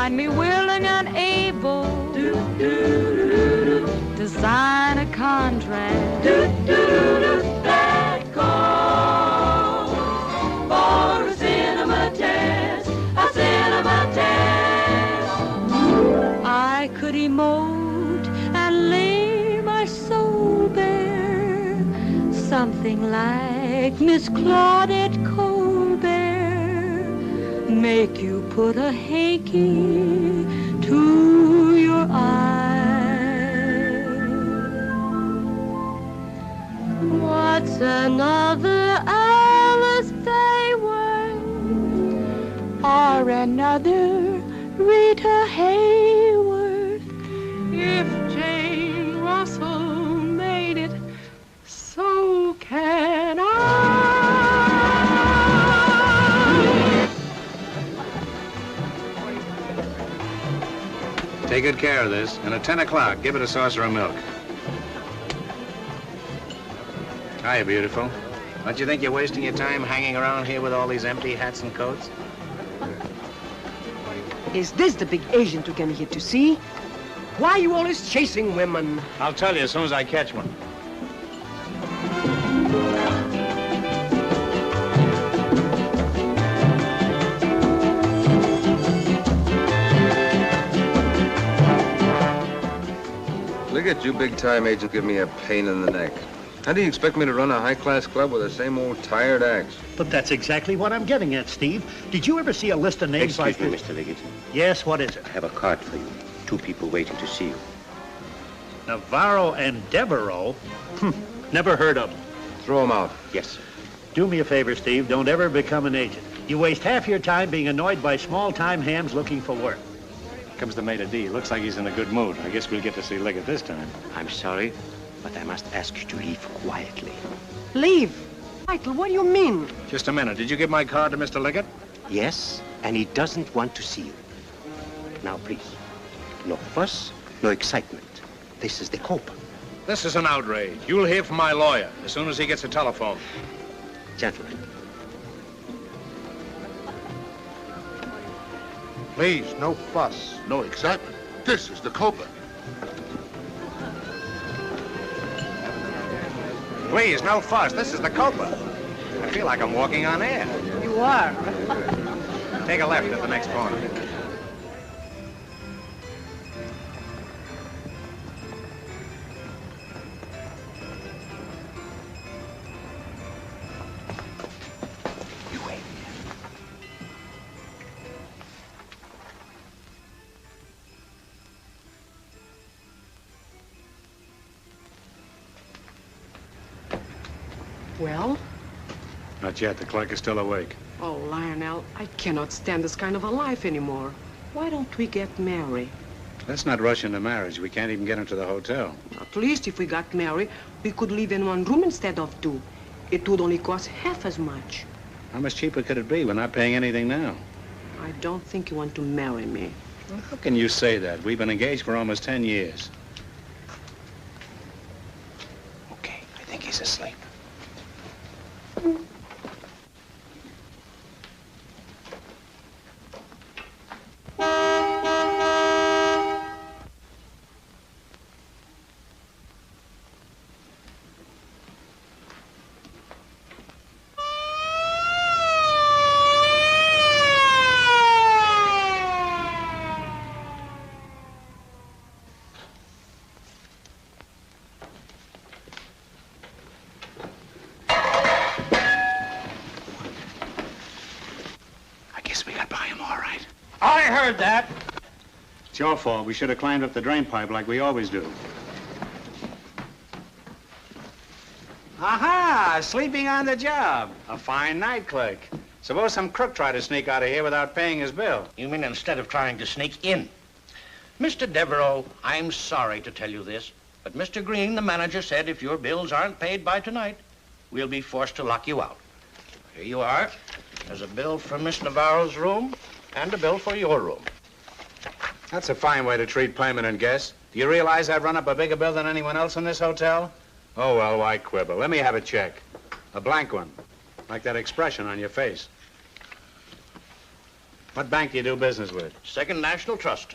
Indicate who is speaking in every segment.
Speaker 1: find me willing and able to sign a contract. That call for a cinema test, a cinema test. I could emote and lay my soul bare, something like Miss Claudette Colbert, make you put a hanky to your eye. What's another Alice Bayworth or another Rita Hayworth? If Jane Russell made it, so can I.
Speaker 2: Take good care of this, and at 10 o'clock, give it a saucer of milk. Hiya, beautiful. Don't you think you're wasting your time hanging around here with all these empty hats and coats?
Speaker 3: Is this the big agent you came here to see? Why are you always chasing women?
Speaker 2: I'll tell you as soon as I catch one.
Speaker 4: Look at you big-time agents give me a pain in the neck. How do you expect me to run a high-class club with the same old tired acts?
Speaker 5: But that's exactly what I'm getting at, Steve. Did you ever see a list of names like
Speaker 6: Excuse me,
Speaker 5: this?
Speaker 6: Mr. Liggett.
Speaker 5: Yes, what is it?
Speaker 6: I have a card for you. 2 people waiting to see you.
Speaker 5: Navarro and Devereaux? Never heard of them.
Speaker 4: Throw them out.
Speaker 6: Yes, sir.
Speaker 5: Do me a favor, Steve. Don't ever become an agent. You waste half your time being annoyed by small-time hams looking for work.
Speaker 2: Comes the maitre d'. Looks like he's in a good mood. I guess we'll get to see Liggett this time.
Speaker 6: I'm sorry, but I must ask you to leave quietly.
Speaker 3: Leave? Michael, what do you mean?
Speaker 2: Just a minute. Did you give my card to Mr. Liggett?
Speaker 6: Yes, and he doesn't want to see you. Now, please, no fuss, no excitement. This is the Copa.
Speaker 2: This is an outrage. You'll hear from my lawyer as soon as he gets a telephone.
Speaker 6: Gentlemen,
Speaker 7: Please, no fuss, no excitement. This is the Copa.
Speaker 2: Please, no fuss. This is the Copa. I feel like I'm walking on air.
Speaker 3: You are.
Speaker 2: Take a left at the next corner.
Speaker 6: you wait.
Speaker 3: Well?
Speaker 2: Not yet. The clerk is still awake.
Speaker 3: Oh, Lionel, I cannot stand this kind of a life anymore. Why don't we get married?
Speaker 2: Let's not rush into marriage. We can't even get into the hotel.
Speaker 3: At least if we got married, we could live in one room instead of 2. It would only cost half as much.
Speaker 2: How much cheaper could it be? We're not paying anything now.
Speaker 3: I don't think you want to marry me.
Speaker 2: Well, how can you say that? We've been engaged for almost 10 years.
Speaker 6: Okay, I think he's asleep.
Speaker 5: heard that.
Speaker 2: It's your fault. We should have climbed up the drain pipe like we always do. Aha! Sleeping on the job. A fine night, clerk. Suppose some crook tried to sneak out of here without paying his bill.
Speaker 8: You mean instead of trying to sneak in? Mr. Devereaux, I'm sorry to tell you this, but Mr. Green, the manager, said if your bills aren't paid by tonight, we'll be forced to lock you out. Here you are. There's a bill for Miss Navarro's room and a bill for your room.
Speaker 2: That's a fine way to treat payment and guests. Do you realize I've run up a bigger bill than anyone else in this hotel? Oh, well, why quibble? Let me have a check. A blank one. Like that expression on your face. What bank do you do business with?
Speaker 8: Second National Trust.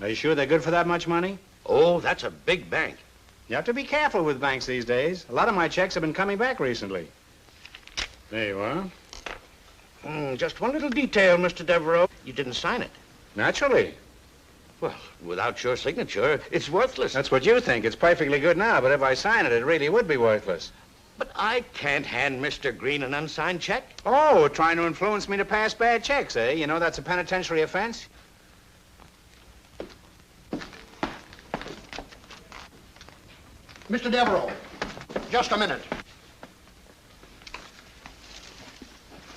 Speaker 2: Are you sure they're good for that much money?
Speaker 8: Oh, that's a big bank.
Speaker 2: You have to be careful with banks these days. A lot of my checks have been coming back recently. There you are.
Speaker 8: Just one little detail, Mr. Devereaux. You didn't sign it.
Speaker 2: Naturally.
Speaker 8: Well, without your signature, it's worthless.
Speaker 2: That's what you think. It's perfectly good now, but if I sign it, it really would be worthless.
Speaker 8: But I can't hand Mr. Green an unsigned check.
Speaker 2: Oh, trying to influence me to pass bad checks, eh? You know that's a penitentiary offense?
Speaker 7: Mr. Devereaux, just a minute.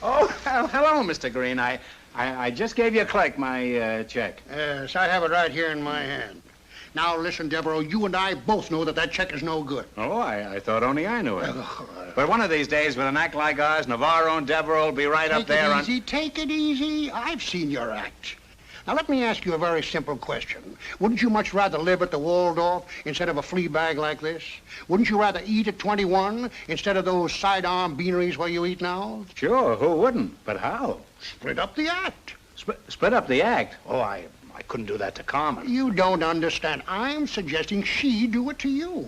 Speaker 2: Oh, hello, Mr. Green. I just gave your clerk my check.
Speaker 7: Yes, I have it right here in my hand. Now, listen, Devereaux, you and I both know that that check is no good.
Speaker 2: Oh, I thought only I knew it. But one of these days, with an act like ours, Navarro and Devereaux will be right up there on...
Speaker 7: Take it easy. I've seen your act. Now, let me ask you a very simple question. Wouldn't you much rather live at the Waldorf instead of a flea bag like this? Wouldn't you rather eat at 21 instead of those sidearm beaneries where you eat now?
Speaker 2: Sure, who wouldn't? But how?
Speaker 7: Split up the act.
Speaker 2: Split up the act? Oh, I couldn't do that to Carmen.
Speaker 7: You don't understand. I'm suggesting she do it to you.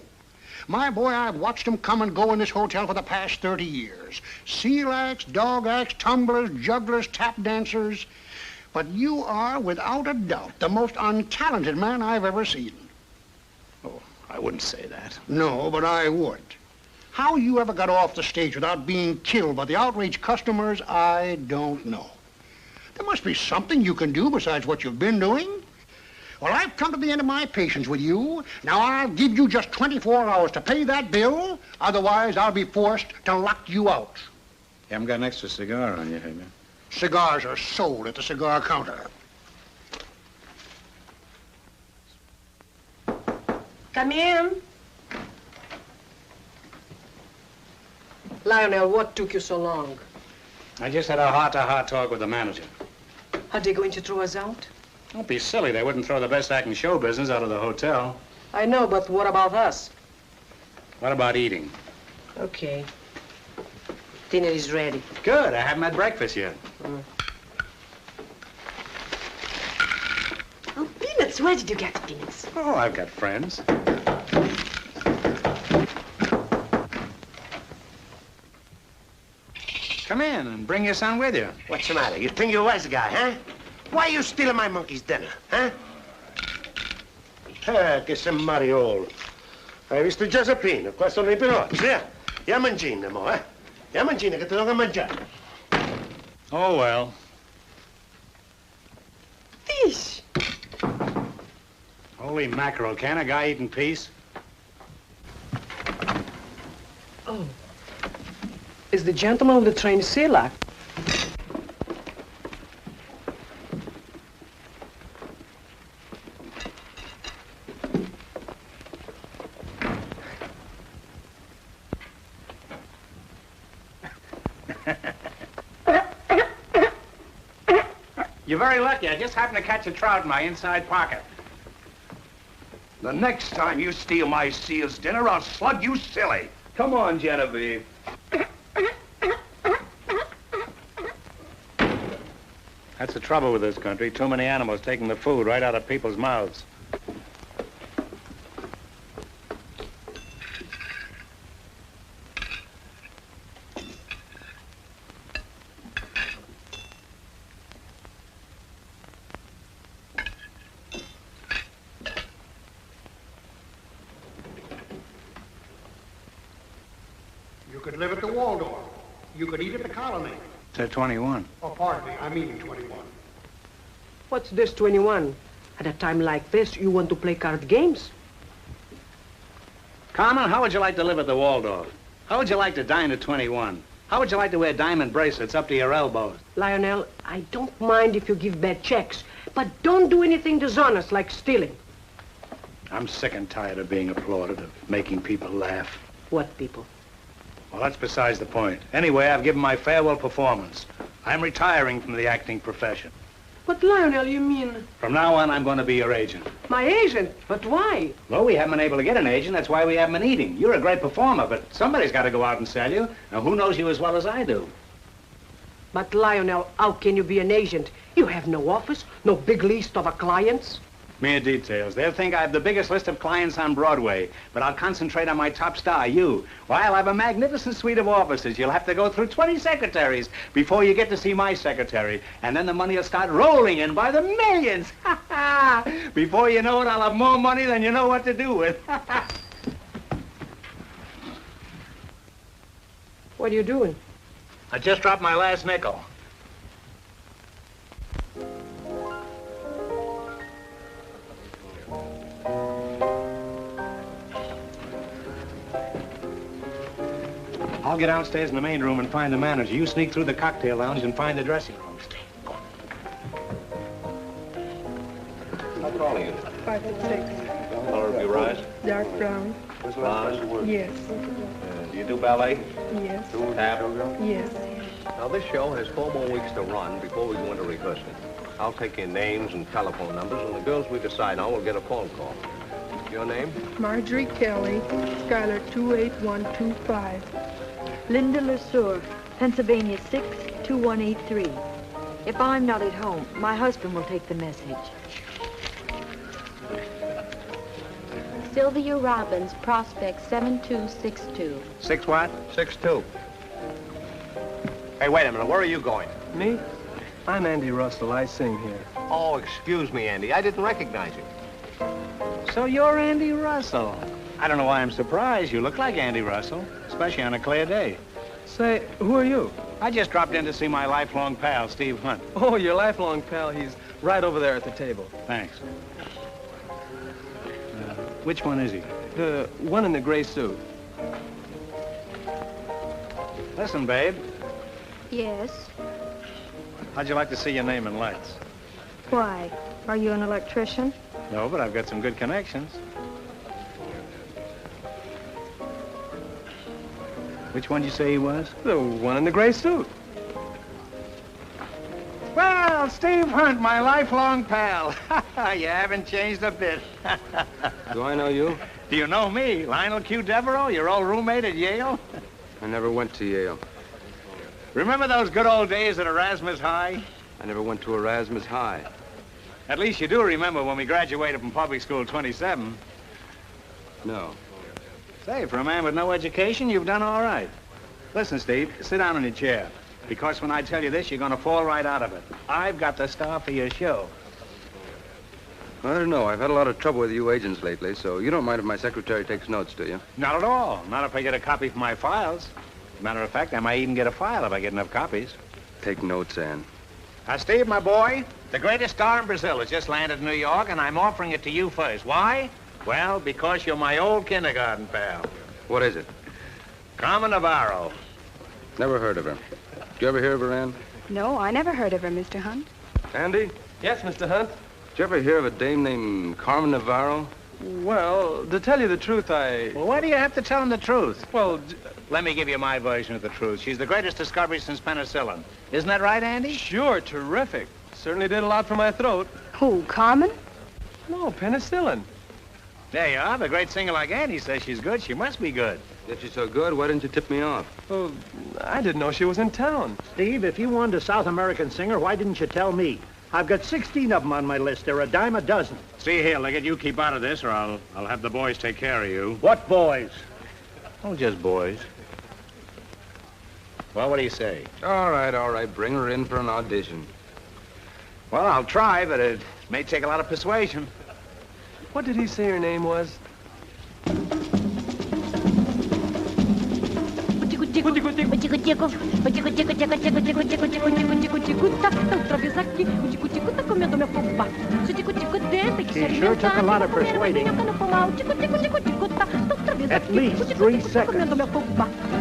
Speaker 7: My boy, I've watched them come and go in this hotel for the past 30 years. Seal acts, dog acts, tumblers, jugglers, tap dancers. But you are, without a doubt, the most untalented man I've ever seen.
Speaker 2: Oh, I wouldn't say that.
Speaker 7: No, but I would. How you ever got off the stage without being killed by the outraged customers, I don't know. There must be something you can do besides what you've been doing. Well, I've come to the end of my patience with you. Now, I'll give you just 24 hours to pay that bill. Otherwise, I'll be forced to lock you out.
Speaker 2: You haven't got an extra cigar on you, have you?
Speaker 7: Cigars are sold at the cigar counter.
Speaker 3: Come in. Lionel, what took you so long?
Speaker 2: I just had a heart-to-heart talk with the manager.
Speaker 3: Are they going to throw us out?
Speaker 2: Don't be silly. They wouldn't throw the best act in show business out of the hotel.
Speaker 3: I know, but what about us?
Speaker 2: What about eating?
Speaker 3: Okay. Dinner is ready.
Speaker 2: Good. I haven't had breakfast yet.
Speaker 3: Oh, peanuts. Where did you get the peanuts?
Speaker 2: Oh, I've got friends. Come in and bring your son with you.
Speaker 6: What's the matter? You think you're a wise guy, huh? Why are you stealing my monkey's dinner, huh? Che sei Mariolo. Hai visto Giuseppino? Qua sono i pirozzi, eh? Mangina, mo, eh? Mangina che ti do a mangiare.
Speaker 2: Oh, well.
Speaker 3: Fish.
Speaker 2: Holy mackerel. Can a guy eat in peace?
Speaker 3: Oh. Is the gentleman with the train Selak?
Speaker 2: You're very lucky. I just happened to catch a trout in my inside pocket.
Speaker 9: The next time you steal my seal's dinner, I'll slug you silly.
Speaker 2: Come on, Genevieve. That's the trouble with this country. Too many animals taking the food right out of people's mouths.
Speaker 7: You could live at the Waldorf. You could eat at the Colony.
Speaker 2: Said 21.
Speaker 7: Oh, pardon me. I mean 21.
Speaker 3: What's this 21? At a time like this, you want to play card games?
Speaker 2: Carmen, how would you like to live at the Waldorf? How would you like to dine at 21? How would you like to wear diamond bracelets up to your elbows?
Speaker 3: Lionel, I don't mind if you give bad checks, but don't do anything dishonest like stealing.
Speaker 2: I'm sick and tired of being applauded, of making people laugh.
Speaker 3: What people?
Speaker 2: Well, that's besides the point. Anyway, I've given my farewell performance. I'm retiring from the acting profession.
Speaker 3: But Lionel, you mean?
Speaker 2: From now on, I'm going to be your agent.
Speaker 3: My agent? But why?
Speaker 2: Well, we haven't been able to get an agent. That's why we haven't been eating. You're a great performer, but somebody's got to go out and sell you. Now, who knows you as well as I do?
Speaker 3: But Lionel, how can you be an agent? You have no office, no big list of clients.
Speaker 2: Mere details. They'll think I have the biggest list of clients on Broadway, but I'll concentrate on my top star, you. Why, I'll have a magnificent suite of offices. You'll have to go through 20 secretaries before you get to see my secretary. And then the money will start rolling in by the millions. Before you know it, I'll have more money than you know what to do with.
Speaker 3: What are you doing?
Speaker 2: I just dropped my last nickel. I'll get downstairs in the main room and find the manager. You sneak through the cocktail lounge and find the dressing room.
Speaker 10: How tall are you?
Speaker 11: 5'6".
Speaker 10: What color of your eyes?
Speaker 11: Dark brown.
Speaker 10: Blonde?
Speaker 11: Yes.
Speaker 10: Do you do ballet?
Speaker 11: Yes.
Speaker 10: Tap?
Speaker 11: Yes.
Speaker 10: Now, this show has 4 more weeks to run before we go into rehearsal. I'll take your names and telephone numbers, and the girls we decide on will get a phone call. Your name?
Speaker 11: Marjorie Kelly, Skylar 28125.
Speaker 12: Linda LeSueur, Pennsylvania 62183. If I'm not at home, my husband will take the message.
Speaker 1: Sylvia Robbins, Prospect 7262.
Speaker 2: 6 what?
Speaker 10: 6'2". Hey, wait a minute. Where are you going?
Speaker 13: Me? I'm Andy Russell. I sing here.
Speaker 10: Oh, excuse me, Andy. I didn't recognize you.
Speaker 2: So you're Andy Russell. I don't know why I'm surprised. You look like Andy Russell, especially on a clear day.
Speaker 13: Say, who are you?
Speaker 2: I just dropped in to see my lifelong pal, Steve Hunt.
Speaker 13: Oh, your lifelong pal. He's right over there at the table.
Speaker 2: Thanks. Which one is he?
Speaker 13: The one in the gray suit.
Speaker 2: Listen, babe.
Speaker 12: Yes?
Speaker 2: How'd you like to see your name in lights?
Speaker 12: Why? Are you an electrician?
Speaker 2: No, but I've got some good connections. Which one did you say he was?
Speaker 13: The one in the gray suit.
Speaker 2: Well, Steve Hunt, my lifelong pal. You haven't changed a bit.
Speaker 4: Do I know you?
Speaker 2: Do you know me? Lionel Q. Devereaux, your old roommate at Yale?
Speaker 4: I never went to Yale.
Speaker 2: Remember those good old days at Erasmus High?
Speaker 4: I never went to Erasmus High.
Speaker 2: At least you do remember when we graduated from Public School 27.
Speaker 4: No.
Speaker 2: Say, for a man with no education, you've done all right. Listen, Steve, sit down in your chair. Because when I tell you this, you're going to fall right out of it. I've got the star for your show.
Speaker 4: I don't know. I've had a lot of trouble with you agents lately, so you don't mind if my secretary takes notes, do you?
Speaker 2: Not at all. Not if I get a copy for my files. Matter of fact, I might even get a file if I get enough copies.
Speaker 4: Take notes, Ann.
Speaker 2: Now, Steve, my boy, the greatest star in Brazil has just landed in New York, and I'm offering it to you first. Why? Well, because you're my old kindergarten pal.
Speaker 4: What is it?
Speaker 2: Carmen Navarro.
Speaker 4: Never heard of her. Did you ever hear of her, Ann?
Speaker 14: No, I never heard of her, Mr. Hunt.
Speaker 13: Andy? Yes, Mr. Hunt?
Speaker 4: Did you ever hear of a dame named Carmen Navarro?
Speaker 13: Well, to tell you the truth,
Speaker 2: Well, why do you have to tell him the truth?
Speaker 13: Well,
Speaker 2: let me give you my version of the truth. She's the greatest discovery since penicillin. Isn't that right, Andy?
Speaker 13: Sure, terrific. Certainly did a lot for my throat.
Speaker 14: Who, Carmen?
Speaker 13: No, penicillin.
Speaker 2: There you are. The great singer like Andy says she's good. She must be good.
Speaker 4: If she's so good, why didn't you tip me off?
Speaker 13: Well, I didn't know she was in town.
Speaker 5: Steve, if you wanted a South American singer, why didn't you tell me? I've got 16 of them on my list. They're a dime a dozen.
Speaker 2: See here, Liggett, you keep out of this, or I'll have the boys take care of you.
Speaker 5: What boys?
Speaker 2: Oh, just boys. Well, what do you say?
Speaker 4: All right. Bring her in for an audition.
Speaker 2: Well, I'll try, but it may take a lot of persuasion.
Speaker 13: What did he say your name was?
Speaker 5: She sure took a lot of persuading. At least 3 seconds.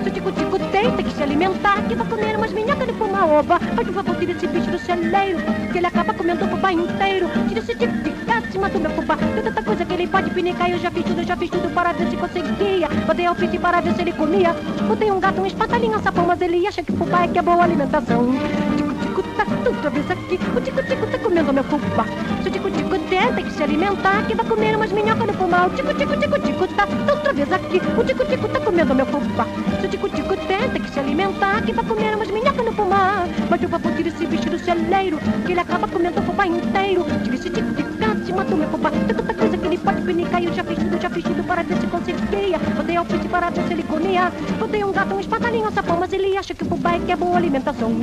Speaker 1: Seu tico-tico tem que se alimentar, que vai comer umas minhocas de fuma oba. Mas por favor, tira esse bicho do celeiro, que ele acaba comendo o fubá inteiro. Tira esse tipo de acima do meu fubá. Tem tanta coisa que ele pode pinicar. Eu já fiz tudo para ver se conseguia. Botei alpiste para ver se ele comia. Botei um gato, um espatalinho, um sapão, mas ele acha que fubá é que é boa alimentação. Tico-tico tá outra vez aqui. O tico-tico tá comendo meu fubá. Seu tico-tico tem que se alimentar, que vai comer umas minhocas no pomar. O tico-tico tá outra vez aqui. O tico-tico tá comendo meu fubá. Se o tico-tico tem que se alimentar, que vai comer umas minhocas no pomar. Mas eu vou tirar esse bicho do celeiro, que ele acaba comendo o fubá inteiro. Tira esse tico-tico em cima do meu fubá. Tem tanta coisa que ele pode pinicar. Eu já fiz tudo para ver se conseguia. Botei alpiste para ver se ele comia. Botei um gato, um espantalhinho, um sapão, mas ele acha que o fubá é que é boa alimentação.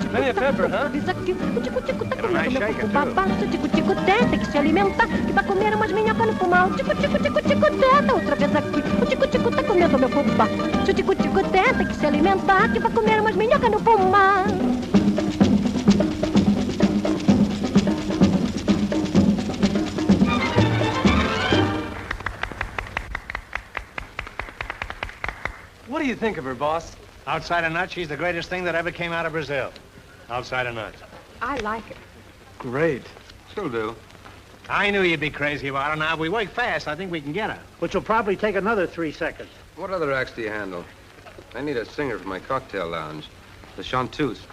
Speaker 13: Plenty of pepper, huh?
Speaker 1: O tico-tico tá comendo meu fubá. Se o tico-tico tem que se alimentar, que vai comer umas minhocas no pomar. O tico-tico tá outra vez aqui. O tico-tico tá comendo meu fubá. Se o tico-tico tem que se alimentar, que vai comer umas minhocas no pomar.
Speaker 13: What do you think of her, boss?
Speaker 2: Outside of nuts, she's the greatest thing that ever came out of Brazil. Outside of nuts.
Speaker 14: I like her.
Speaker 13: Great.
Speaker 4: She'll do.
Speaker 2: I knew you'd be crazy about her. Now, if we work fast, I think we can get her.
Speaker 5: Which will probably take another 3 seconds.
Speaker 4: What other acts do you handle? I need a singer for my cocktail lounge. The chanteuse.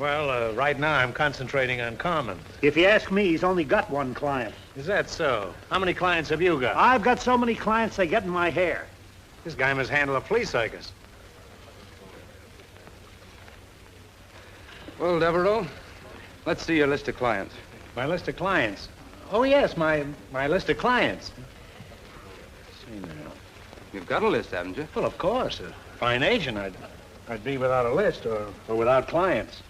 Speaker 2: Well, right now, I'm concentrating on Carmen.
Speaker 5: If you ask me, he's only got one client.
Speaker 2: Is that so? How many clients have you got?
Speaker 5: I've got so many clients, they get in my hair.
Speaker 2: This guy must handle a flea circus.
Speaker 4: Well, Devereaux, let's see your list of clients.
Speaker 2: My list of clients? Oh, yes, my list of clients. Let's see now.
Speaker 4: You've got a list, haven't you?
Speaker 2: Well, of course. A fine agent, I'd be without a list or without clients.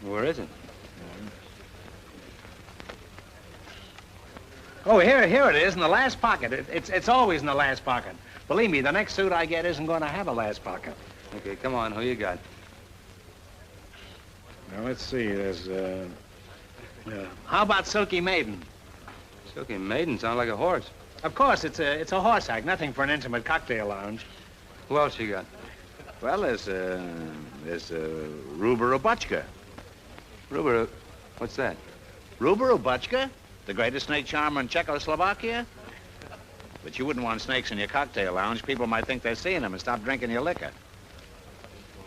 Speaker 4: Where is it?
Speaker 2: Oh, here it is, in the last pocket. It's always in the last pocket. Believe me, the next suit I get isn't going to have a last pocket.
Speaker 4: Okay, come on. Who you got?
Speaker 2: Now, let's see. There's, how about Silky Maiden?
Speaker 4: Silky Maiden sound like a horse.
Speaker 2: Of course, it's a horse act. Nothing for an intimate cocktail lounge.
Speaker 4: Who else you got?
Speaker 2: Well, there's Ruba Rubachka.
Speaker 4: Ruba, what's that?
Speaker 2: Ruba Rubachka? The greatest snake charmer in Czechoslovakia? But you wouldn't want snakes in your cocktail lounge. People might think they're seeing them and stop drinking your liquor.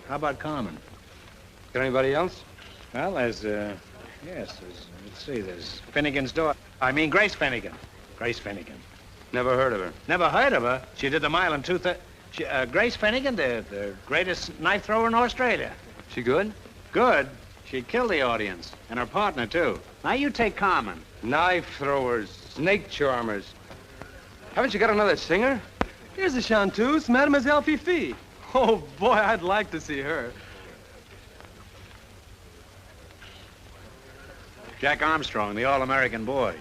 Speaker 2: How about Carmen?
Speaker 4: Got anybody else?
Speaker 2: Well, there's let's see, there's Finnegan's daughter. I mean, Grace Finnegan. Grace Finnegan.
Speaker 4: Never heard of her.
Speaker 2: Never heard of her? She did the mile in Grace Finnegan, the greatest knife thrower in Australia.
Speaker 4: She good?
Speaker 2: Good? She killed the audience. And her partner, too. Now, you take Carmen.
Speaker 4: Knife throwers, snake charmers. Haven't you got another singer?
Speaker 13: Here's the chanteuse, Mademoiselle Fifi. Oh, boy, I'd like to see her.
Speaker 2: Jack Armstrong, the all-American boy.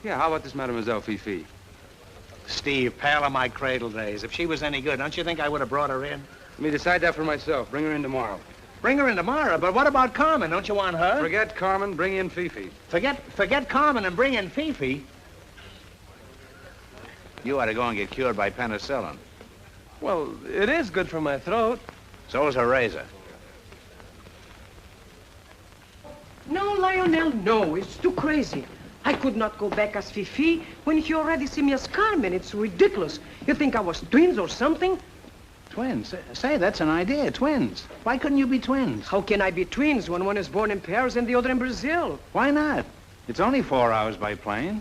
Speaker 4: Yeah, how about this Mademoiselle Fifi?
Speaker 2: Steve, pal of my cradle days. If she was any good, don't you think I would have brought her in?
Speaker 4: Let me decide that for myself. Bring her in tomorrow.
Speaker 2: Bring her in tomorrow, but what about Carmen? Don't you want her?
Speaker 4: Forget Carmen, bring in Fifi.
Speaker 2: Forget Carmen and bring in Fifi? You ought to go and get cured by penicillin.
Speaker 13: Well, it is good for my throat.
Speaker 2: So is her razor.
Speaker 3: No, Lionel, no. It's too crazy. I could not go back as Fifi when he already see me as Carmen. It's ridiculous. You think I was twins or something?
Speaker 2: Twins? Say, that's an idea. Twins. Why couldn't you be twins?
Speaker 3: How can I be twins when one is born in Paris and the other in Brazil?
Speaker 2: Why not? It's only 4 hours by plane.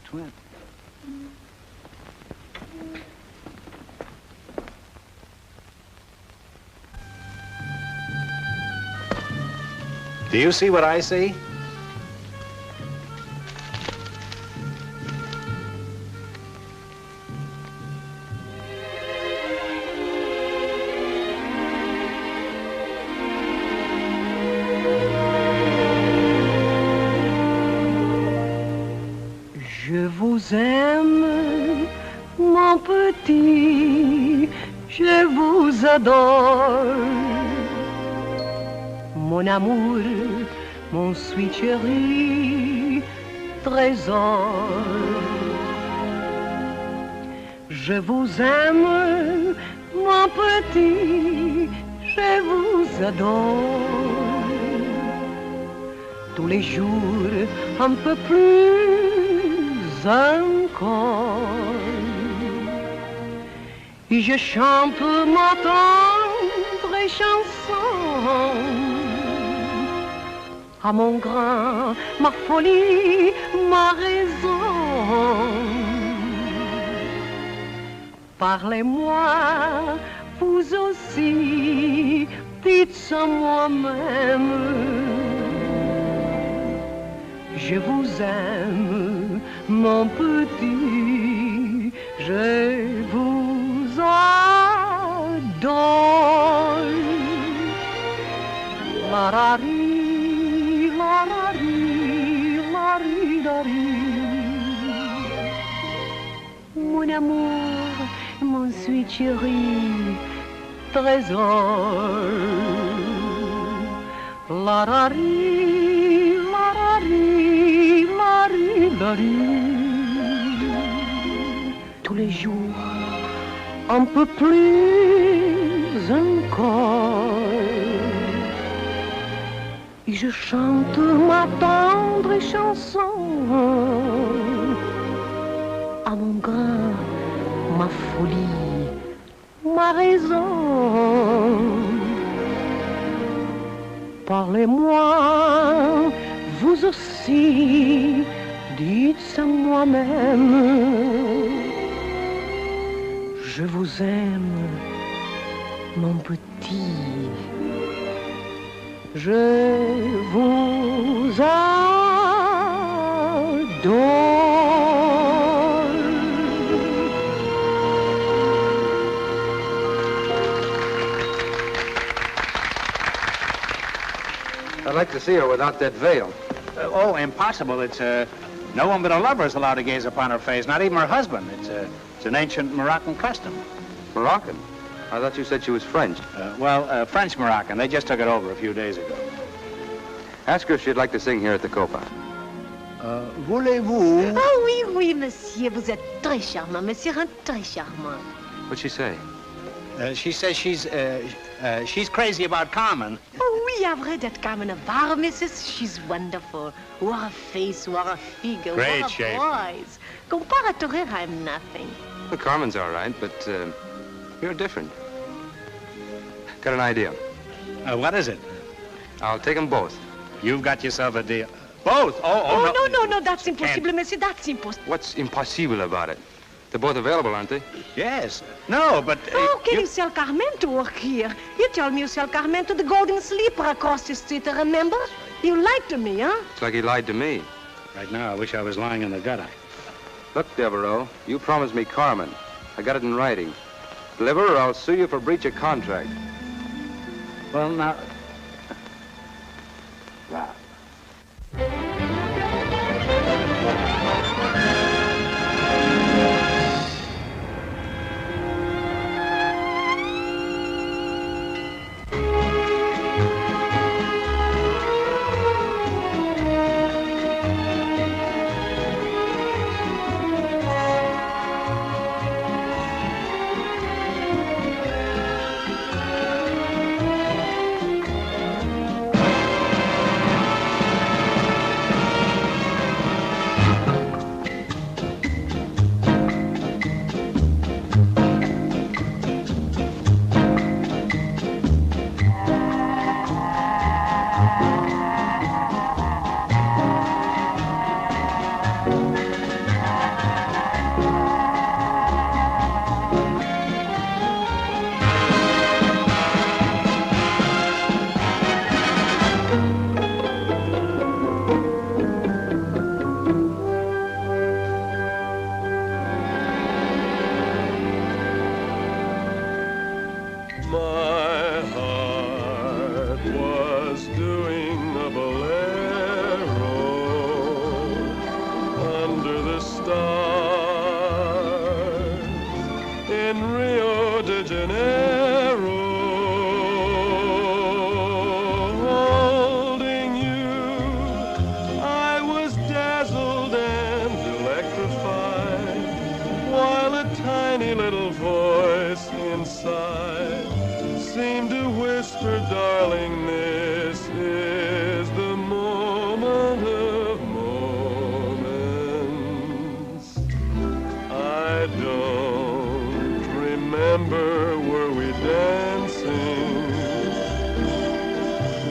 Speaker 2: Twins. Do you see what I see?
Speaker 1: Je vous aime, mon petit, je vous adore. Mon amour, mon sweet chéri, trésor. Je vous aime, mon petit, je vous adore. Tous les jours, un peu plus encore. Et je chante mon tendre chanson à mon grain, ma folie, ma raison. Parlez-moi, vous aussi, dites à moi-même. Je vous aime, mon petit, je vous adore. La-ra-ri, la-ra-ri, la-ri-la-ri. Mon amour, mon sweet chéri, trésor. La-ra-ri, la-ra-ri, la-ri-la-ri. Tous les jours, un peu plus encore. Et je chante ma tendre chanson à mon grain, ma folie, ma raison. Parlez-moi, vous aussi, dites à moi-même. Je vous aime, mon petit. Je vous adore.
Speaker 4: I'd like to see her without that veil.
Speaker 2: Oh, impossible. It's, no one but a lover is allowed to gaze upon her face, not even her husband. It's an ancient Moroccan custom.
Speaker 4: Moroccan? I thought you said she was French.
Speaker 2: French Moroccan. They just took it over a few days ago.
Speaker 4: Ask her if she'd like to sing here at the Copa.
Speaker 2: Voulez-vous?
Speaker 1: Oh oui, oui, monsieur, vous êtes très charmant, monsieur, très charmant.
Speaker 4: What'd she say?
Speaker 2: She says she's crazy about Carmen.
Speaker 1: Oh oui, à vrai d'être comme une barre, missus, she's wonderful. What a face, what a figure,
Speaker 2: Great
Speaker 1: what a
Speaker 2: shape.
Speaker 1: voice. Comparato her, I'm nothing.
Speaker 4: Well, Carmen's all right, but you're different. Got an idea.
Speaker 2: What is it?
Speaker 4: I'll take them both.
Speaker 2: You've got yourself a deal. Both?
Speaker 1: Oh, no, that's impossible, monsieur, that's impossible.
Speaker 4: What's impossible about it? They're both available, aren't they?
Speaker 2: Yes. No, but...
Speaker 1: How can you sell Carmen to work here? You told me you sell Carmen to the Golden Sleeper across the street, remember? You lied to me, huh?
Speaker 4: It's like he lied to me.
Speaker 2: Right now, I wish I was lying in the gutter.
Speaker 4: Look, Devereaux, you promised me Carmen. I got it in writing. Deliver or I'll sue you for breach of contract.
Speaker 2: Well, now...
Speaker 4: Wow.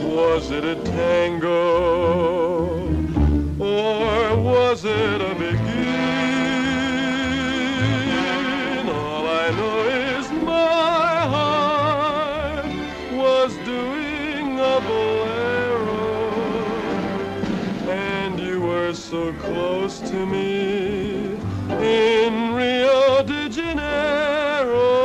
Speaker 15: Was it a tango so close to me in Rio de Janeiro.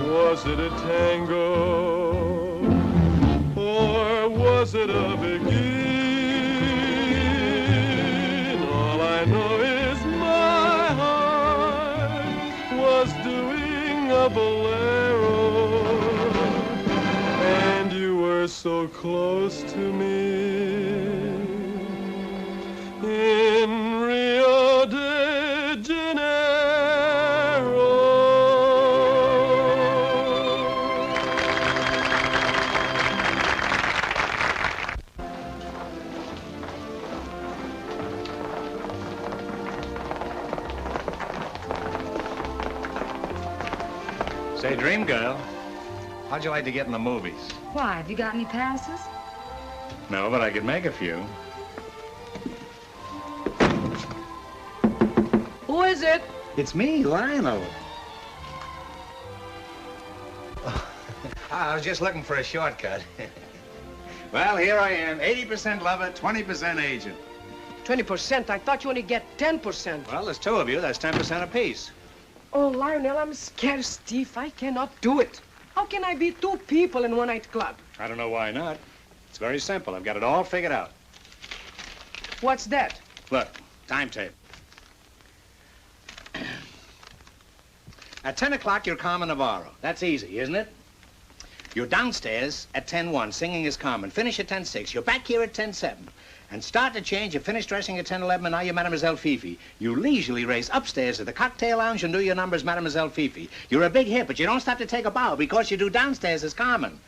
Speaker 15: Was it a tango, or was it a begin? All I know is my heart was doing a bolero, and you were so close to me in Rio de Janeiro.
Speaker 2: Say, Dream Girl, how'd you like to get in the movies?
Speaker 16: Why, have you got any passes?
Speaker 2: No, but I could make a few.
Speaker 3: Who is it?
Speaker 2: It's me, Lionel. I was just looking for a shortcut. Well, here I am, 80% lover, 20% agent.
Speaker 3: 20%? I thought you only get 10%.
Speaker 2: Well, there's two of you, that's 10% apiece.
Speaker 3: Oh, Lionel, I'm scared stiff. I cannot do it. How can I be two people in one nightclub?
Speaker 2: I don't know why not. It's very simple. I've got it all figured out.
Speaker 3: What's that?
Speaker 2: Look, timetable. At 10 o'clock, you're Carmen Navarro. That's easy, isn't it? You're downstairs at 10:01, singing as Carmen. Finish at 10:06. You're back here at 10:07. And start to change. You finish dressing at 10:11, and now you're Mademoiselle Fifi. You leisurely race upstairs to the cocktail lounge and do your numbers, Mademoiselle Fifi. You're a big hit, but you don't stop to take a bow because you do downstairs as Carmen.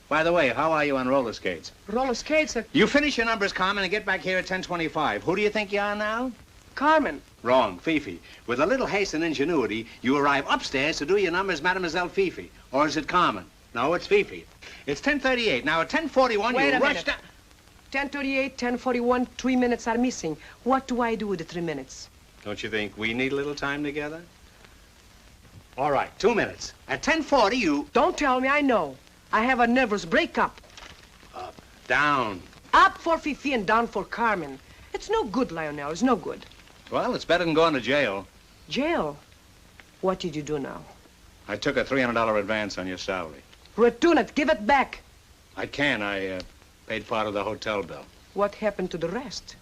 Speaker 2: By the way, how are you on roller skates?
Speaker 3: Roller skates?
Speaker 2: You finish your numbers, Carmen, and get back here at 10:25. Who do you think you are now?
Speaker 3: Carmen.
Speaker 2: Wrong, Fifi. With a little haste and ingenuity, you arrive upstairs to do your numbers, Mademoiselle Fifi. Or is it Carmen? No, it's Fifi. It's 10:38. Now at 10:41, you rush down.
Speaker 3: 10:38, 10:41, 3 minutes are missing. What do I do with the 3 minutes?
Speaker 2: Don't you think we need a little time together? All right, 2 minutes. At 10:40, you...
Speaker 3: Don't tell me, I know. I have a nervous breakup.
Speaker 2: Up, down.
Speaker 3: Up for Fifi and down for Carmen. It's no good, Lionel. It's no good.
Speaker 2: Well, it's better than going to jail.
Speaker 3: Jail? What did you do now?
Speaker 2: I took a $300 advance on your salary.
Speaker 3: Return it. Give it back.
Speaker 2: I can. I paid part of the hotel bill.
Speaker 3: What happened to the rest?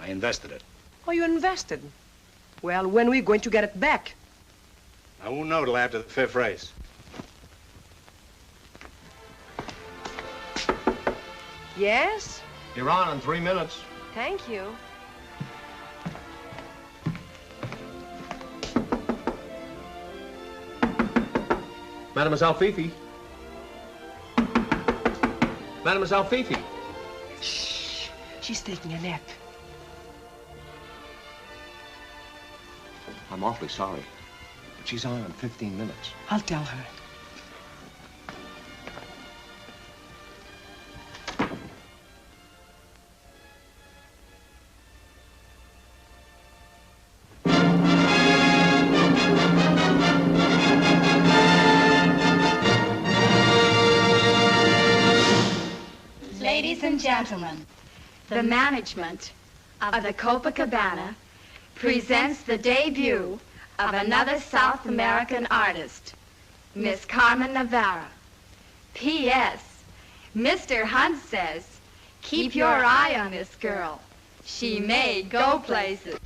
Speaker 2: I invested it.
Speaker 3: Oh, you invested? Well, when are we going to get it back?
Speaker 2: I won't know till after the 5th race.
Speaker 3: Yes?
Speaker 10: You're on in 3 minutes.
Speaker 3: Thank you.
Speaker 10: Mademoiselle Fifi. Mademoiselle Fifi.
Speaker 3: Shh. She's taking a nap.
Speaker 10: I'm awfully sorry, but she's on in 15 minutes.
Speaker 3: I'll tell her.
Speaker 17: Ladies and gentlemen, the management of the Copacabana presents the debut of another South American artist, Miss Carmen Navarra. P.S. Mr. Hunt says, keep your eye on this girl. She may go places.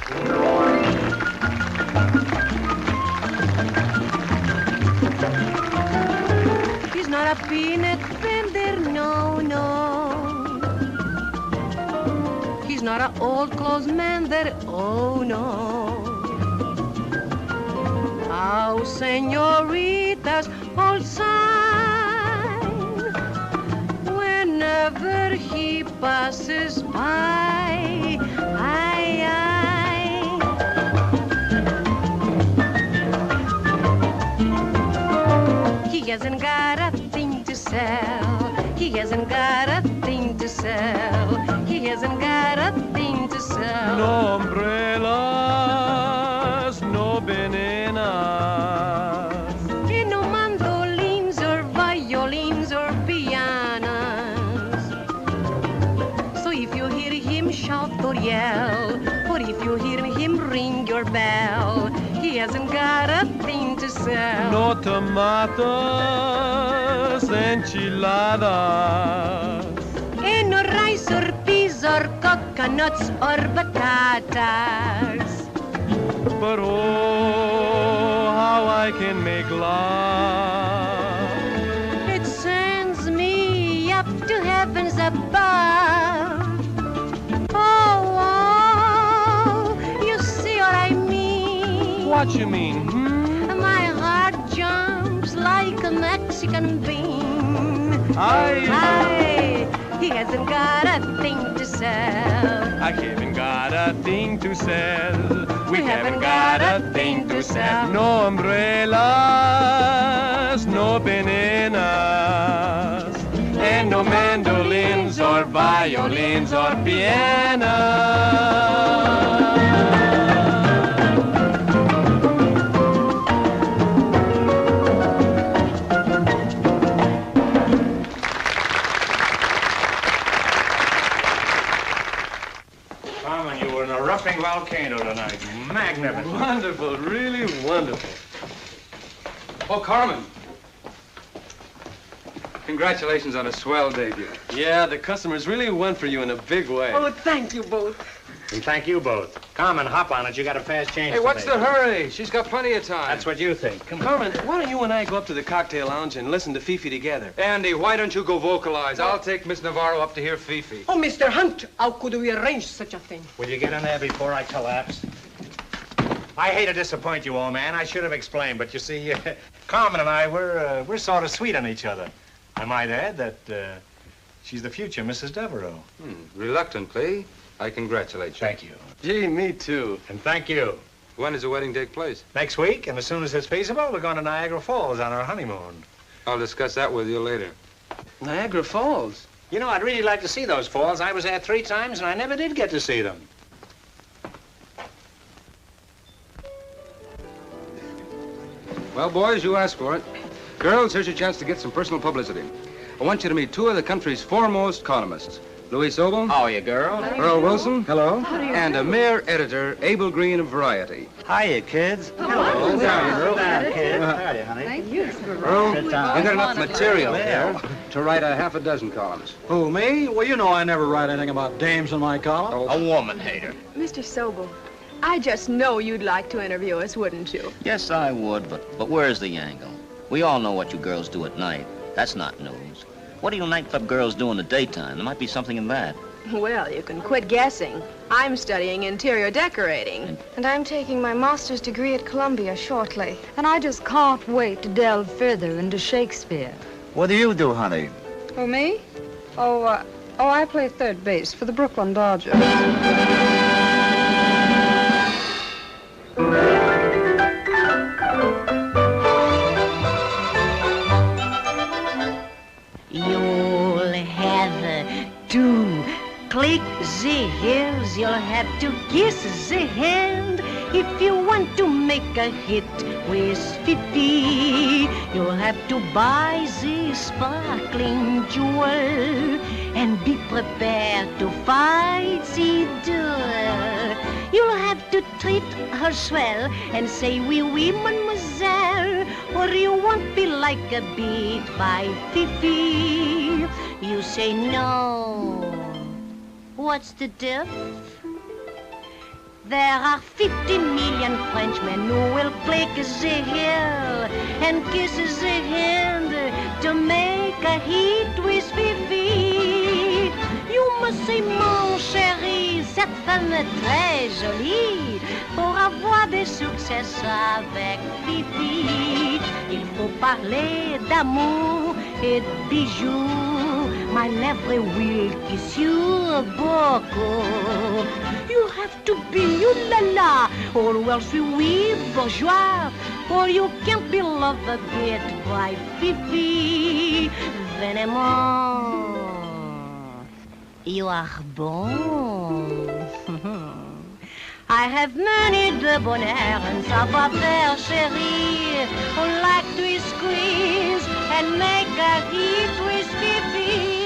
Speaker 1: He's not a peanut vendor, no, no. He's not an old clothes mender, oh no. How senoritas all sign whenever he passes by. Ay, ay. He hasn't got a thing to sell. He hasn't got a thing to sell. He hasn't got a thing to sell.
Speaker 15: No umbrellas, no bananas.
Speaker 1: And no mandolins or violins or pianos. So if you hear him shout or yell, or if you hear him ring your bell, he hasn't got a thing to sell.
Speaker 15: No tomatoes, enchiladas.
Speaker 1: And no rice or peas or coconuts or batatas.
Speaker 15: But oh, how I can make love.
Speaker 1: It sends me up to heavens above. Oh, oh, you see what I mean?
Speaker 15: What you mean?
Speaker 1: My heart jumps like a Mexican bean.
Speaker 15: Aye.
Speaker 1: He hasn't got a thing to sell.
Speaker 15: I haven't got a thing to sell. We haven't got a thing to sell. No umbrellas, no bananas, and no mandolins or violins or pianos.
Speaker 2: Carmen, you were an erupting volcano tonight. Magnificent.
Speaker 13: Wonderful, really wonderful.
Speaker 4: Oh, Carmen. Congratulations on a swell debut.
Speaker 13: Yeah, the customers really went for you in a big way.
Speaker 3: Oh, thank you both.
Speaker 2: And thank you both. Carmen, hop on it. You got a fast change
Speaker 4: Hey,
Speaker 2: to
Speaker 4: what's
Speaker 2: make.
Speaker 4: the hurry? She's got plenty of time.
Speaker 2: That's what you think. Come on.
Speaker 13: Carmen, why don't you and I go up to the cocktail lounge and listen to Fifi together?
Speaker 4: Andy, why don't you go vocalize? I'll take Miss Navarro up to hear Fifi.
Speaker 3: Oh, Mr. Hunt, how could we arrange such a thing?
Speaker 2: Will you get in there before I collapse? I hate to disappoint you, old man. I should have explained, but you see, Carmen and I, we're sort of sweet on each other. I might add that she's the future Mrs. Devereaux.
Speaker 4: Reluctantly, I congratulate you.
Speaker 2: Thank you.
Speaker 13: Gee, me too.
Speaker 2: And thank you.
Speaker 4: When does the wedding take place?
Speaker 2: Next week, and as soon as it's feasible, we're going to Niagara Falls on our honeymoon.
Speaker 4: I'll discuss that with you later.
Speaker 13: Niagara Falls?
Speaker 2: You know, I'd really like to see those falls. I was there 3 times, and I never did get to see them.
Speaker 4: Well, boys, you asked for it. Girls, here's your chance to get some personal publicity. I want you to meet 2 of the country's foremost columnists. Louis Sobel.
Speaker 6: How are you, girl?
Speaker 4: Earl Wilson.
Speaker 6: Hello.
Speaker 4: And a mere editor, Abel Green of Variety.
Speaker 5: Hiya, kids.
Speaker 6: Hello.
Speaker 5: Earl. Kid.
Speaker 6: Howdy, honey.
Speaker 11: Thank you.
Speaker 4: Earl,
Speaker 5: Sit
Speaker 4: you
Speaker 5: down.
Speaker 4: got enough material here to write a half a dozen columns.
Speaker 18: Who, me? Well, you know I never write anything about dames in my column.
Speaker 6: A woman hater.
Speaker 14: Mr. Sobel, I just know you'd like to interview us, wouldn't you?
Speaker 18: Yes, I would, but where's the angle? We all know what you girls do at night. That's not news. What do you nightclub girls do in the daytime? There might be something in that.
Speaker 14: Well, you can quit guessing. I'm studying interior decorating.
Speaker 19: And I'm taking my master's degree at Columbia shortly.
Speaker 12: And I just can't wait to delve further into Shakespeare.
Speaker 20: What do you do, honey?
Speaker 21: Oh, me? Oh, I play third base for the Brooklyn Dodgers.
Speaker 1: You'll have to click the heels, you'll have to kiss the hand. If you want to make a hit with Fifi, you'll have to buy the sparkling jewel and be prepared to fight the door. You'll have to treat her swell and say, oui, oui, mademoiselle, or you won't be like a beat by Fifi. You say no. What's the diff? There are 50 million Frenchmen who will click the heel and kiss the hand to make a hit with Fifi. You must say, mon chéri, cette femme est très jolie pour avoir des succès avec Fifi. Il faut parler d'amour et de bijoux. My lèvres will kiss you beaucoup. You have to be la or else we bourgeois, or you can't be loved a bit by Fifi. Venez-moi, you are bon. I have many de bonheur and savoir-faire, chérie, who like to squeeze and make a hit with Fifi.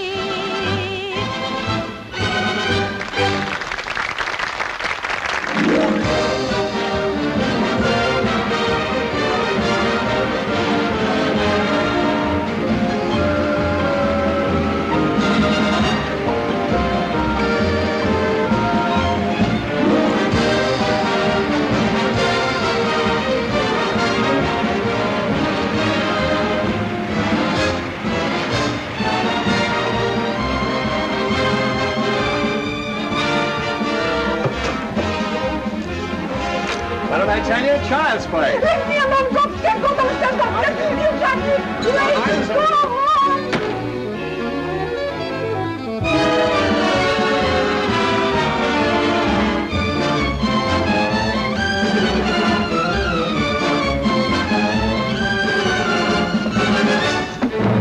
Speaker 2: What did I tell you? Child's play.
Speaker 1: Leave me alone! Don't stand! Don't stand up! Just you, Jackie! Please, go home!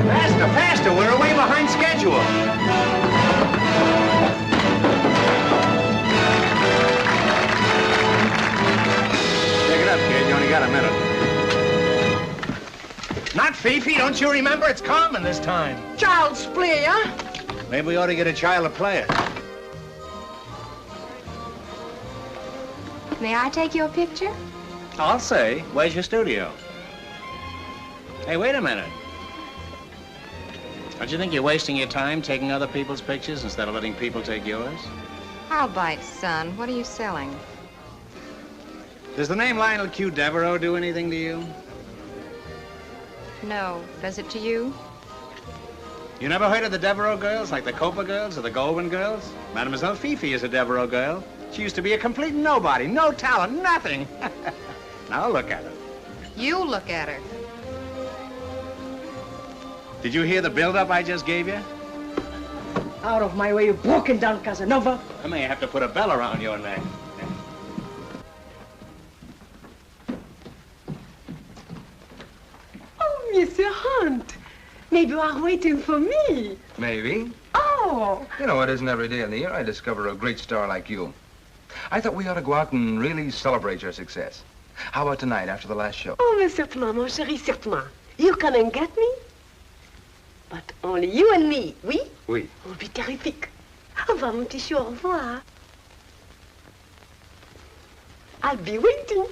Speaker 2: Faster, faster! We're way behind schedule. Kid, you only got a minute. Not Fifi, don't you remember? It's Carmen this time.
Speaker 3: Child's play, huh?
Speaker 2: Maybe we ought to get a child to play it.
Speaker 14: May I take your picture?
Speaker 2: I'll say. Where's your studio? Hey, wait a minute. Don't you think you're wasting your time taking other people's pictures instead of letting people take yours?
Speaker 14: I'll bite, son. What are you selling?
Speaker 2: Does the name Lionel Q. Devereaux do anything to you?
Speaker 14: No. Does it to you?
Speaker 2: You never heard of the Devereaux girls, like the Copa girls or the Goldwyn girls? Mademoiselle Fifi is a Devereaux girl. She used to be a complete nobody, no talent, nothing. Now look at her.
Speaker 14: You look at her.
Speaker 2: Did you hear the build-up I just gave you?
Speaker 3: Out of my way, you broken down Casanova.
Speaker 2: I may have to put a bell around your neck.
Speaker 3: Oh, Mr. Hunt. Maybe you are waiting for me.
Speaker 4: Maybe.
Speaker 3: Oh.
Speaker 4: You know, it isn't every day in the year I discover a great star like you. I thought we ought to go out and really celebrate your success. How about tonight, after the last show?
Speaker 3: Oh, mais certainement, mon chéri, certainement. You come and get me? But only you and me, oui?
Speaker 4: Oui.
Speaker 3: On will be terrific. Au revoir, mon petit chou, au revoir. I'll be waiting.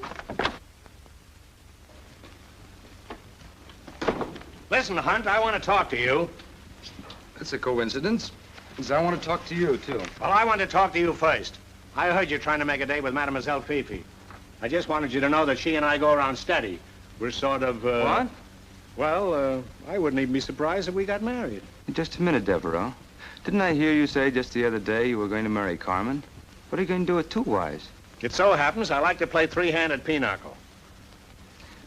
Speaker 2: Listen, Hunt, I want to talk to you.
Speaker 4: That's a coincidence, because I want to talk to you, too.
Speaker 2: Well, I want to talk to you first. I heard you trying to make a date with Mademoiselle Fifi. I just wanted you to know that she and I go around steady. We're sort of,
Speaker 4: What?
Speaker 2: Well, I wouldn't even be surprised if we got married.
Speaker 4: Just a minute, Devereaux. Didn't I hear you say just the other day you were going to marry Carmen? What are you going to do with two wives?
Speaker 2: It so happens I like to play three-handed pinochle.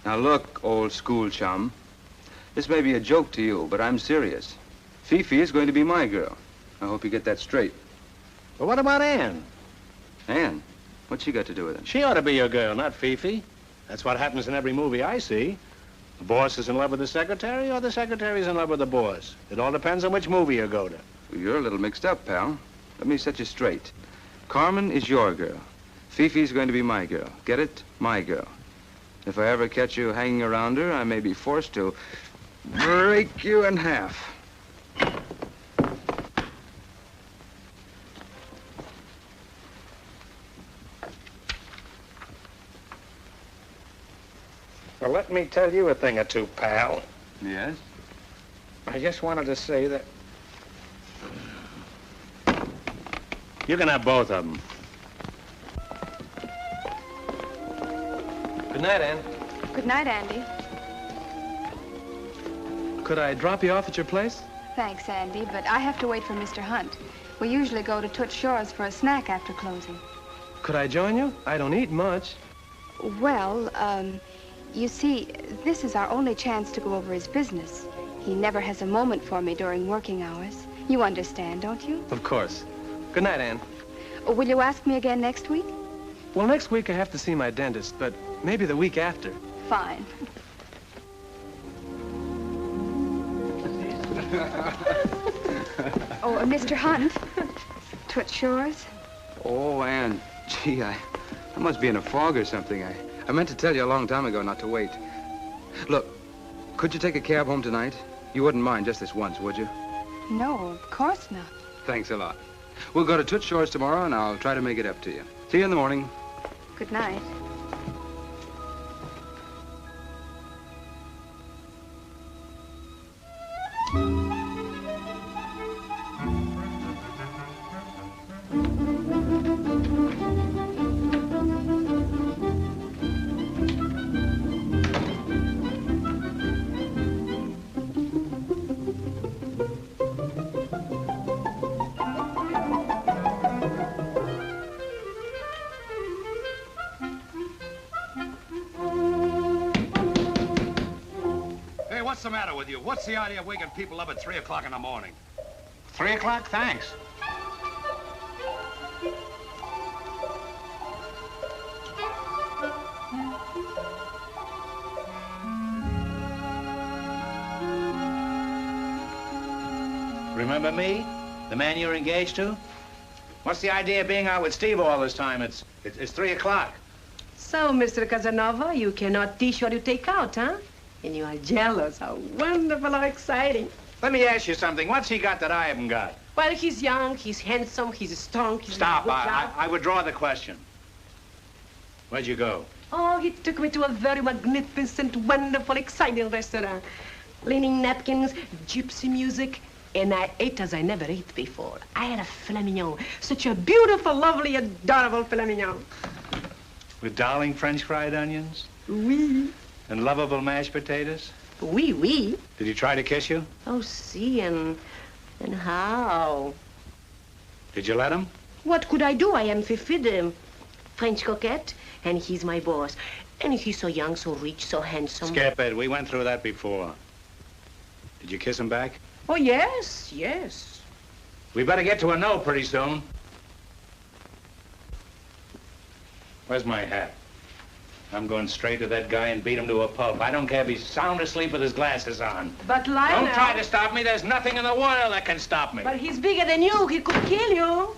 Speaker 4: Now look, old school chum. This may be a joke to you, but I'm serious. Fifi is going to be my girl. I hope you get that straight.
Speaker 2: But what about Ann?
Speaker 4: Ann? What's she got to do with it?
Speaker 2: She ought to be your girl, not Fifi. That's what happens in every movie I see. The boss is in love with the secretary, or the secretary's in love with the boss. It all depends on which movie you go to.
Speaker 4: Well, you're a little mixed up, pal. Let me set you straight. Carmen is your girl. Fifi's going to be my girl. Get it? My girl. If I ever catch you hanging around her, I may be forced to break you in half.
Speaker 2: Well, let me tell you a thing or two, pal.
Speaker 4: Yes?
Speaker 2: I just wanted to say that... You can have both of them.
Speaker 13: Good night, Ann.
Speaker 19: Good night, Andy.
Speaker 13: Could I drop you off at your place?
Speaker 19: Thanks, Andy, but I have to wait for Mr. Hunt. We usually go to Toots Shores for a snack after closing.
Speaker 13: Could I join you? I don't eat much.
Speaker 19: Well, you see, this is our only chance to go over his business. He never has a moment for me during working hours. You understand, don't you?
Speaker 13: Of course. Good night, Ann.
Speaker 19: Will you ask me again next week?
Speaker 13: Well, next week I have to see my dentist, but maybe the week after.
Speaker 19: Fine. Oh, Mr. Hunt. Toots Shores.
Speaker 4: Oh, Ann, gee, I must be in a fog or something. I meant to tell you a long time ago not to wait. Look, could you take a cab home tonight? You wouldn't mind just this once, would you?
Speaker 19: No, of course not.
Speaker 4: Thanks a lot. We'll go to Toots Shores tomorrow, and I'll try to make it up to you. See you in the morning.
Speaker 19: Good night.
Speaker 9: What's the matter with you? What's the idea of waking people up at 3 o'clock in the morning?
Speaker 2: 3 o'clock? Thanks. Remember me? The man you're engaged to? What's the idea of being out with Steve all this time? It's 3 o'clock.
Speaker 3: So, Mr. Casanova, you cannot teach what you take out, huh? And you are jealous. How wonderful, how exciting.
Speaker 2: Let me ask you something. What's he got that I haven't got?
Speaker 3: Well, he's young, he's handsome, he's strong, he's
Speaker 2: Stop.
Speaker 3: a good job.
Speaker 2: I withdraw the question. Where'd you go?
Speaker 3: Oh, he took me to a very magnificent, wonderful, exciting restaurant. Linen napkins, gypsy music, and I ate as I never ate before. I had a filet mignon. Such a beautiful, lovely, adorable filet mignon.
Speaker 2: With darling French fried onions?
Speaker 3: Oui.
Speaker 2: And lovable mashed potatoes?
Speaker 3: Oui, oui.
Speaker 2: Did he try to kiss you?
Speaker 3: Oh, see, and how?
Speaker 2: Did you let him?
Speaker 3: What could I do? I am Fifi, the French coquette, and he's my boss. And he's so young, so rich, so handsome.
Speaker 2: Skip it. We went through that before. Did you kiss him back?
Speaker 3: Oh, yes, yes.
Speaker 2: We better get to a no pretty soon. Where's my hat? I'm going straight to that guy and beat him to a pulp. I don't care if he's sound asleep with his glasses on.
Speaker 3: But Lionel...
Speaker 2: Don't try to stop me. There's nothing in the world that can stop me.
Speaker 3: But he's bigger than you. He could kill you.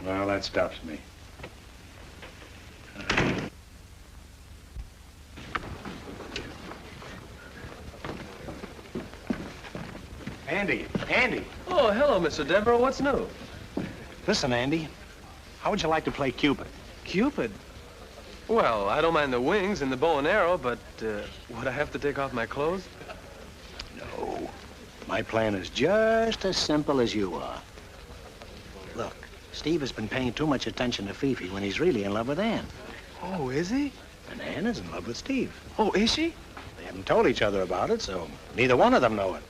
Speaker 2: Well, that stops me. Andy.
Speaker 13: Oh, hello, Mr. Devereaux. What's new?
Speaker 2: Listen, Andy. How would you like to play Cupid?
Speaker 13: Cupid? Well, I don't mind the wings and the bow and arrow, but would I have to take off my clothes?
Speaker 2: No. My plan is just as simple as you are. Look, Steve has been paying too much attention to Fifi when he's really in love with Ann.
Speaker 13: Oh, is he?
Speaker 2: And Ann is in love with Steve.
Speaker 13: Oh, is she?
Speaker 2: They haven't told each other about it, so neither one of them know it.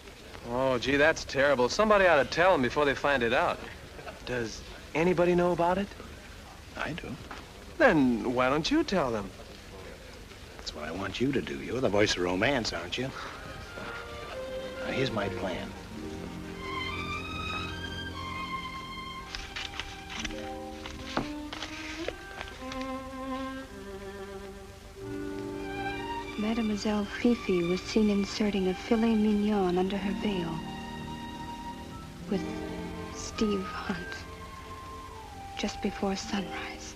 Speaker 13: Oh, gee, that's terrible. Somebody ought to tell them before they find it out. Does anybody know about it?
Speaker 2: I do.
Speaker 13: Then why don't you tell them?
Speaker 2: That's what I want you to do. You're the voice of romance, aren't you? Now, here's my plan.
Speaker 19: Mademoiselle Fifi was seen inserting a filet mignon under her veil with Steve Hunt just before sunrise.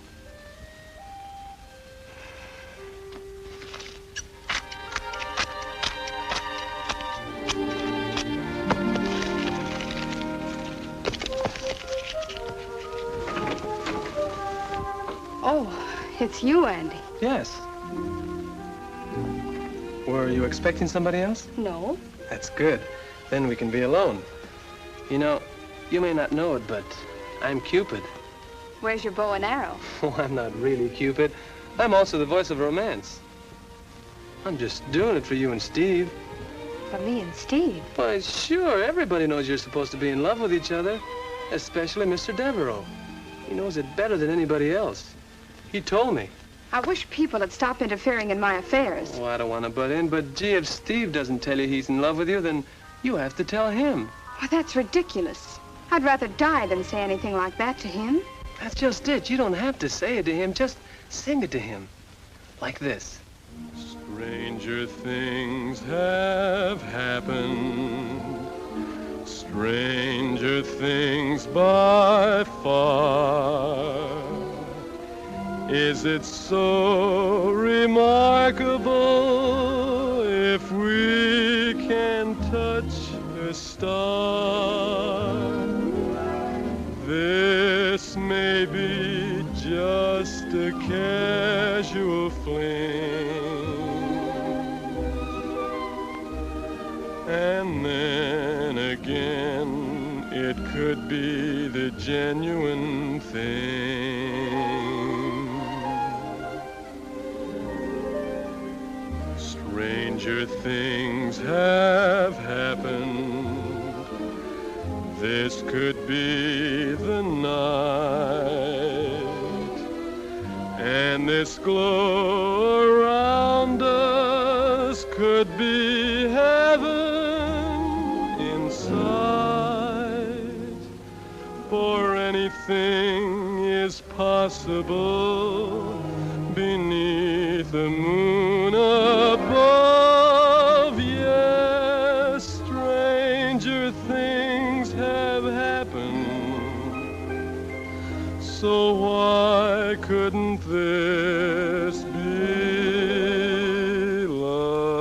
Speaker 19: Oh, it's you, Andy.
Speaker 13: Yes. Were you expecting somebody else?
Speaker 19: No.
Speaker 13: That's good. Then we can be alone. You know, you may not know it, but I'm Cupid.
Speaker 19: Where's your bow and arrow?
Speaker 13: Oh, I'm not really Cupid. I'm also the voice of romance. I'm just doing it for you and Steve.
Speaker 19: For me and Steve?
Speaker 13: Why, sure. Everybody knows you're supposed to be in love with each other, especially Mr. Devereaux. He knows it better than anybody else. He told me.
Speaker 19: I wish people would stop interfering in my affairs.
Speaker 13: Oh, I don't want to butt in, but gee, if Steve doesn't tell you he's in love with you, then you have to tell him.
Speaker 19: Well, that's ridiculous. I'd rather die than say anything like that to him.
Speaker 13: That's just it. You don't have to say it to him. Just sing it to him. Like this.
Speaker 15: Stranger things have happened. Stranger things by far. Is it so remarkable if we can touch a star? This may be just a casual fling, and then again it could be the genuine thing. Stranger things have happened. This could be the night, and this glow around us could be heaven inside. For anything is possible beneath the moon above. Yes, stranger things have happened. So why couldn't this be love?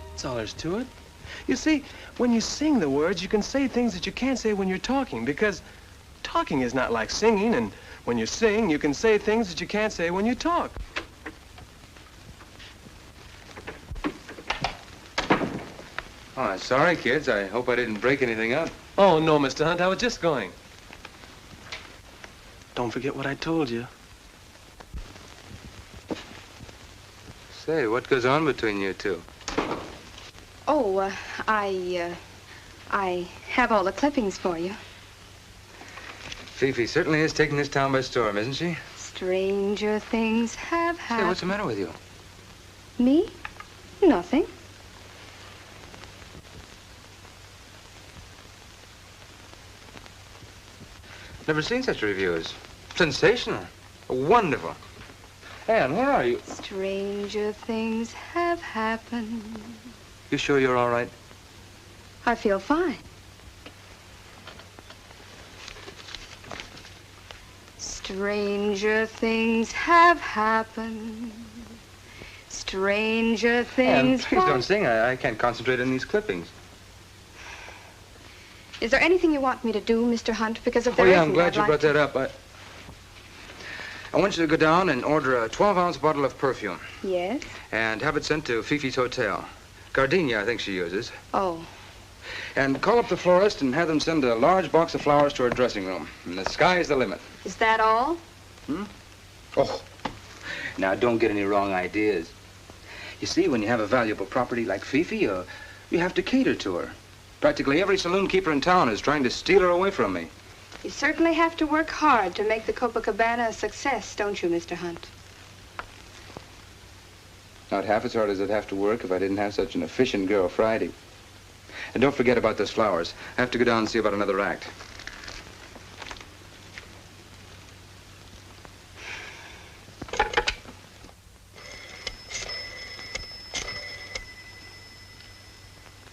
Speaker 13: That's all there's to it. You see, when you sing the words, you can say things that you can't say when you're talking, because talking is not like singing, and when you sing, you can say things that you can't say when you talk.
Speaker 4: Oh, sorry, kids. I hope I didn't break anything up.
Speaker 13: Oh, no, Mr. Hunt, I was just going. Don't forget what I told you.
Speaker 4: Say, what goes on between you two?
Speaker 19: Oh, I have all the clippings for you.
Speaker 4: Fifi certainly is taking this town by storm, isn't she?
Speaker 19: Stranger things have happened.
Speaker 4: Say, what's the matter with you?
Speaker 19: Me? Nothing.
Speaker 4: Never seen such reviews. Sensational. Wonderful. Ann, where are you?
Speaker 19: Stranger things have happened.
Speaker 4: You sure you're all right?
Speaker 19: I feel fine. Stranger things have happened. Stranger things.
Speaker 4: Ann, please don't sing. I can't concentrate on these clippings.
Speaker 19: Is there anything you want me to do, Mr. Hunt? Because if
Speaker 4: Oh,
Speaker 19: there
Speaker 4: yeah,
Speaker 19: isn't,
Speaker 4: I'm glad
Speaker 19: I'd
Speaker 4: you
Speaker 19: like
Speaker 4: brought that up. I want you to go down and order a 12-ounce bottle of perfume.
Speaker 19: Yes?
Speaker 4: And have it sent to Fifi's hotel. Gardenia, I think she uses.
Speaker 19: Oh.
Speaker 4: And call up the florist and have them send a large box of flowers to her dressing room. And the sky's the limit.
Speaker 14: Is that all?
Speaker 4: Oh, now don't get any wrong ideas. You see, when you have a valuable property like Fifi, you have to cater to her. Practically every saloon keeper in town is trying to steal her away from me.
Speaker 19: You certainly have to work hard to make the Copacabana a success, don't you, Mr. Hunt?
Speaker 4: Not half as hard as I'd have to work if I didn't have such an efficient girl Friday. And don't forget about those flowers. I have to go down and see about another act.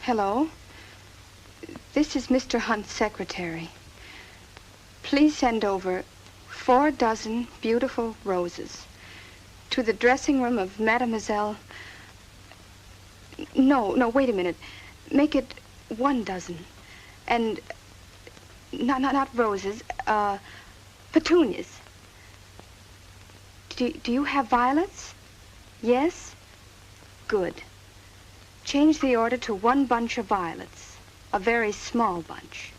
Speaker 19: Hello. This is Mr. Hunt's secretary. Please send over 4 dozen beautiful roses to the dressing room of Mademoiselle... No, wait a minute. Make it 1 dozen. And not roses, petunias. Do you have violets? Yes? Good. Change the order to 1 bunch of violets. A very small bunch.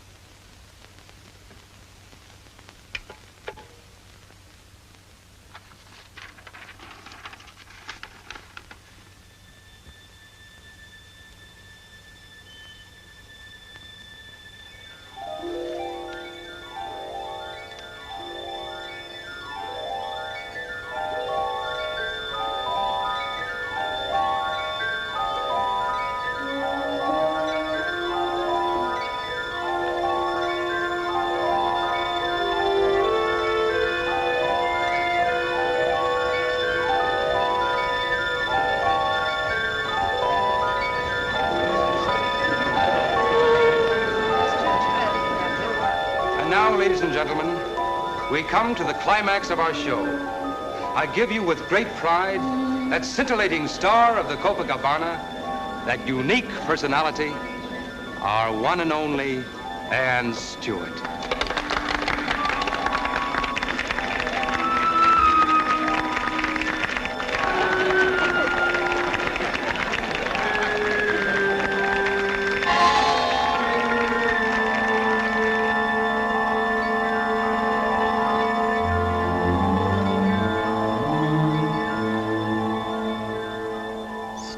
Speaker 4: Ladies and gentlemen, we come to the climax of our show. I give you with great pride that scintillating star of the Copacabana, that unique personality, our one and only Ann Stewart.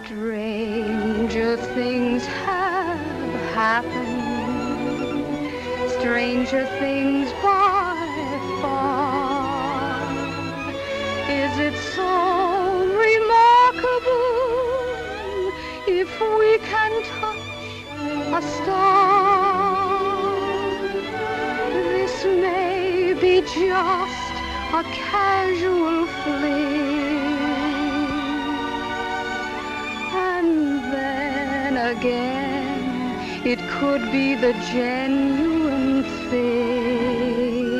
Speaker 19: Stranger things have happened, stranger things by far. Is it so remarkable if we can touch a star? This may be just a casual fling. Again, it could be the genuine thing.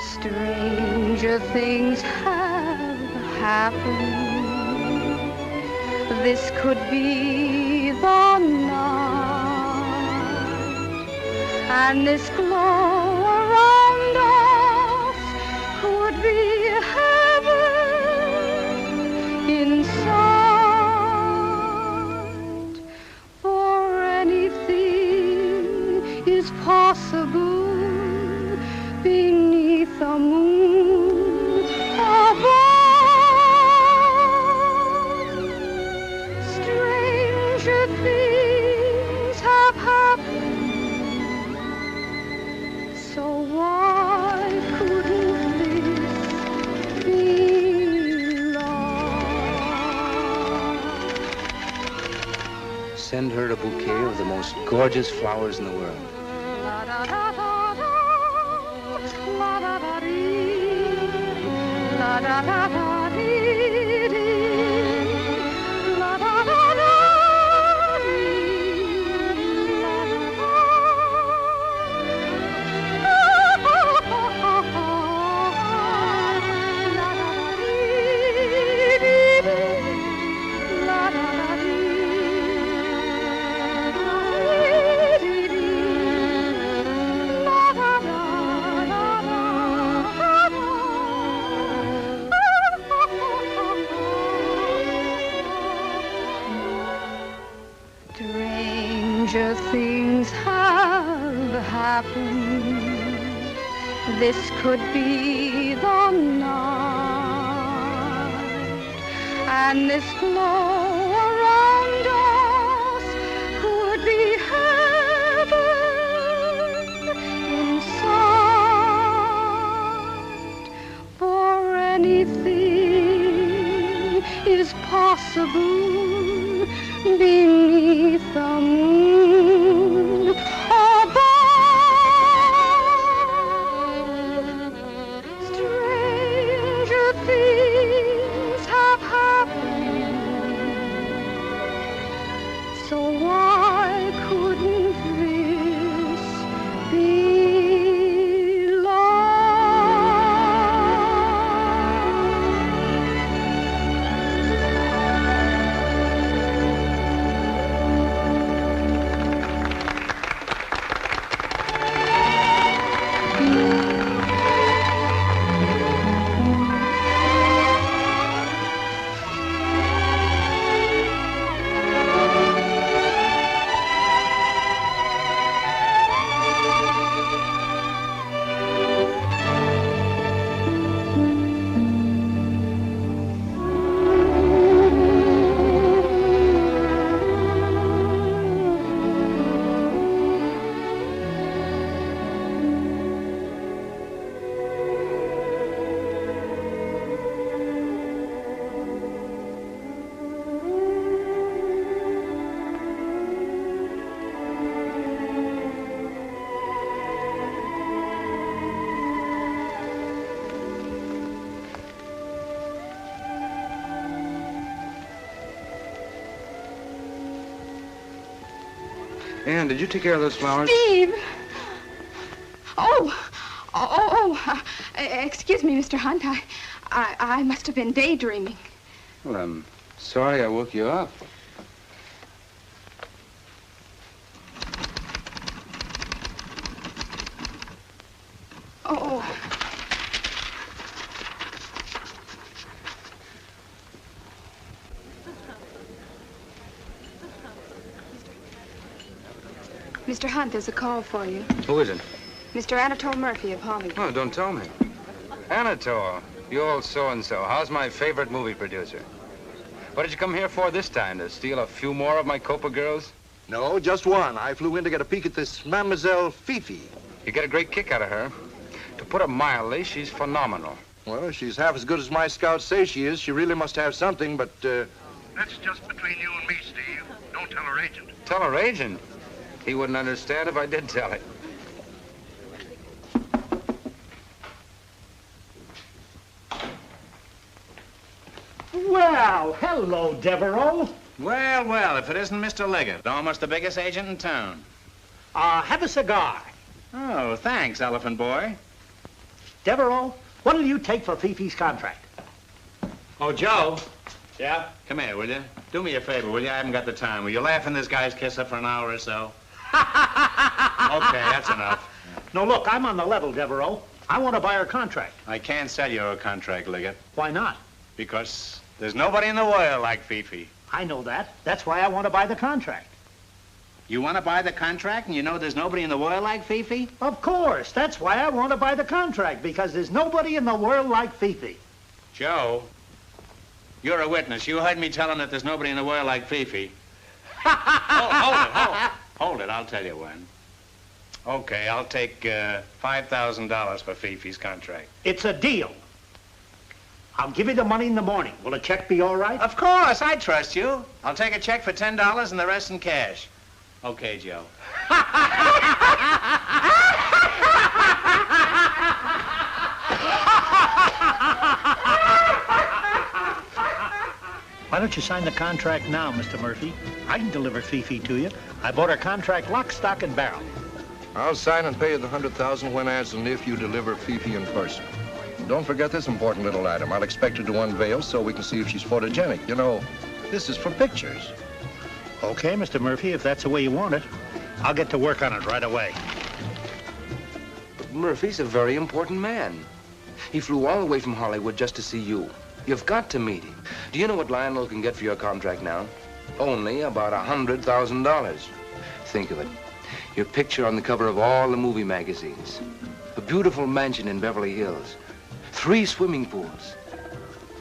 Speaker 19: Stranger things have happened. This could be the night, and this glow around us could be heaven inside, for anything is possible beneath the moon above. Stranger things have happened, so why couldn't this be?
Speaker 4: Send her a bouquet of the most gorgeous flowers in the world.
Speaker 21: things have happened. This could be the night, and this glow around us could be heaven inside. For anything is possible beneath the moon above. Stranger things have happened, so why couldn't this be love?
Speaker 4: Ann, did you take care of those flowers?
Speaker 21: Steve! Excuse me, Mr. Hunt. I must have been daydreaming.
Speaker 4: Well, I'm sorry I woke you up.
Speaker 21: Oh. Mr. Hunt, there's a call for you.
Speaker 4: Who is it?
Speaker 21: Mr. Anatole Murphy of Hollywood.
Speaker 4: Oh, don't tell me. Anatole, you old so-and-so. How's my favorite movie producer? What did you come here for this time? To steal a few more of my Copa girls?
Speaker 20: No, just one. I flew in to get a peek at this Mademoiselle Fifi.
Speaker 4: You get a great kick out of her. To put it mildly, she's phenomenal.
Speaker 20: Well, she's half as good as my scouts say she is. She really must have something, but,
Speaker 9: That's just between you and me, Steve. Don't tell her agent.
Speaker 4: Tell her agent? He wouldn't understand if I did tell it.
Speaker 5: Well, hello, Devereaux.
Speaker 2: Well, well, if it isn't Mr. Liggett, almost the biggest agent in town.
Speaker 5: Have a cigar.
Speaker 2: Oh, thanks, Elephant Boy.
Speaker 5: Devereaux, what'll you take for Fifi's contract?
Speaker 2: Oh, Joe. Yeah? Come here, will you? Do me a favor, will you? I haven't got the time. Will you laugh in this guy's kisser for an hour or so? Okay, that's enough.
Speaker 5: No, look, I'm on the level, Devereaux. I want to buy her contract.
Speaker 2: I can't sell you a contract, Liggett.
Speaker 5: Why not?
Speaker 2: Because there's nobody in the world like Fifi.
Speaker 5: I know that. That's why I want to buy the contract.
Speaker 2: You want to buy the contract and you know there's nobody in the world like Fifi?
Speaker 5: Of course. That's why I want to buy the contract, because there's nobody in the world like Fifi.
Speaker 2: Joe, you're a witness. You heard me tell him that there's nobody in the world like Fifi. Hold it. I'll tell you when. Okay, I'll take $5,000 for Fifi's contract.
Speaker 5: It's a deal. I'll give you the money in the morning. Will a check be all right?
Speaker 2: Of course, I trust you. I'll take a check for $10 and the rest in cash. Okay, Joe.
Speaker 5: Why don't you sign the contract now, Mr. Murphy? I can deliver Fifi to you. I bought her contract lock, stock, and barrel.
Speaker 20: I'll sign and pay you the $100,000 when as and if you deliver Fifi in person. Don't forget this important little item. I'll expect her to unveil so we can see if she's photogenic. You know, this is for pictures.
Speaker 5: Okay, Mr. Murphy, if that's the way you want it. I'll get to work on it right away.
Speaker 4: But Murphy's a very important man. He flew all the way from Hollywood just to see you. You've got to meet him. Do you know what Lionel can get for your contract now? Only about $100,000. Think of it. Your picture on the cover of all the movie magazines. A beautiful mansion in Beverly Hills. 3 swimming pools.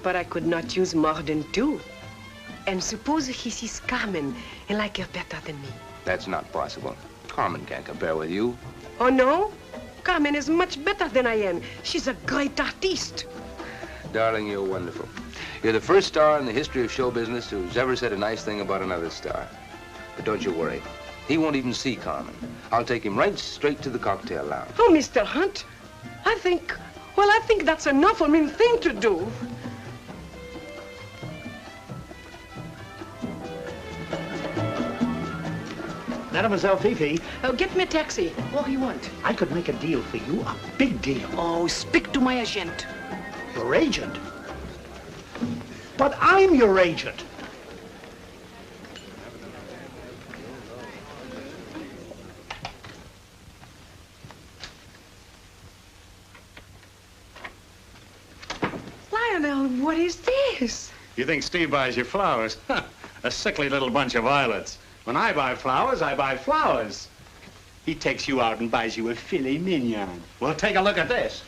Speaker 3: But I could not use more than 2. And suppose he sees Carmen and like her better than me.
Speaker 4: That's not possible. Carmen can't compare with you.
Speaker 3: Oh, no? Carmen is much better than I am. She's a great artiste.
Speaker 4: Darling, you're wonderful. You're the first star in the history of show business who's ever said a nice thing about another star. But don't you worry. He won't even see Carmen. I'll take him right straight to the cocktail lounge.
Speaker 3: Oh, Mr. Hunt, I think that's an awful mean thing to do.
Speaker 5: Mademoiselle Fifi.
Speaker 3: Oh, get me a taxi. What do you want?
Speaker 5: I could make a deal for you, a big deal.
Speaker 3: Oh, speak to my agent.
Speaker 5: Your agent? But I'm your agent.
Speaker 3: Lionel, what is this?
Speaker 2: You think Steve buys you flowers? A sickly little bunch of violets. When I buy flowers, I buy flowers. He takes you out and buys you a filet mignon. Well, take a look at this.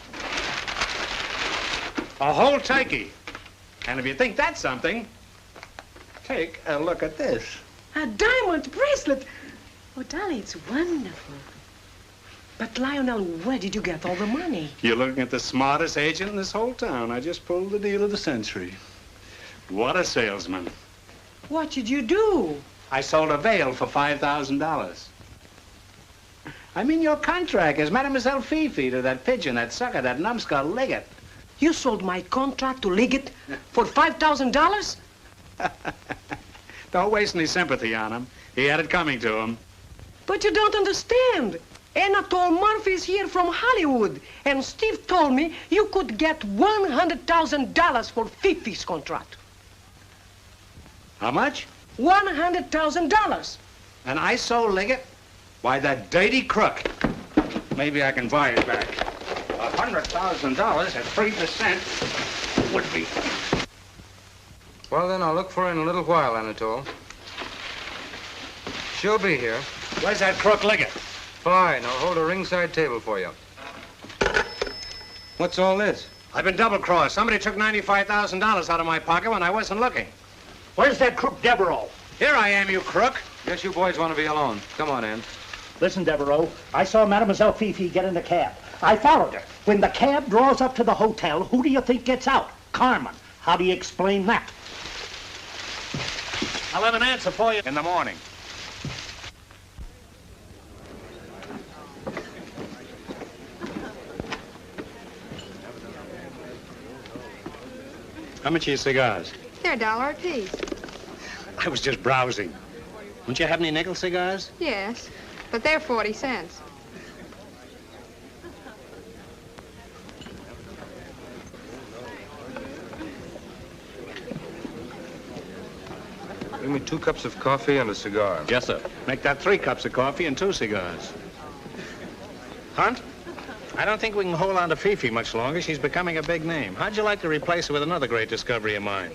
Speaker 2: A whole turkey. And if you think that's something, take a look at this.
Speaker 3: A diamond bracelet. Oh, darling, it's wonderful. But, Lionel, where did you get all the money?
Speaker 2: You're looking at the smartest agent in this whole town. I just pulled the deal of the century. What a salesman.
Speaker 3: What did you do?
Speaker 2: I sold a veil for $5,000. I'm in your contract as Mademoiselle Fifi to that pigeon, that sucker, that numbskull Liggett.
Speaker 3: You sold my contract to Liggett for $5,000?
Speaker 2: Don't waste any sympathy on him. He had it coming to him.
Speaker 3: But you don't understand. Anatole Murphy's here from Hollywood, and Steve told me you could get $100,000 for Fifi's contract.
Speaker 2: How much?
Speaker 3: $100,000.
Speaker 2: And I sold Liggett? Why, that dirty crook. Maybe I can buy it back. $100,000 at 3% would be...
Speaker 4: Well, then, I'll look for her in a little while, Anatole. She'll be here.
Speaker 2: Where's that crook Liggett?
Speaker 4: Fine. I'll hold a ringside table for you. What's all this?
Speaker 2: I've been double-crossed. Somebody took $95,000 out of my pocket when I wasn't looking.
Speaker 5: Where's that crook Devereaux?
Speaker 2: Here I am, you crook.
Speaker 4: Guess you boys want to be alone. Come on in.
Speaker 5: Listen, Devereaux, I saw Mademoiselle Fifi get in the cab. I followed her. When the cab draws up to the hotel, who do you think gets out? Carmen. How do you explain that?
Speaker 2: I'll have an answer for you in the morning. How much are your cigars?
Speaker 21: They're $1 a piece.
Speaker 2: I was just browsing. Don't you have any nickel cigars?
Speaker 21: Yes, but they're 40 cents.
Speaker 4: Bring me 2 cups of coffee and a cigar.
Speaker 2: Yes, sir. Make that 3 cups of coffee and 2 cigars. Hunt, I don't think we can hold on to Fifi much longer. She's becoming a big name. How'd you like to replace her with another great discovery of mine?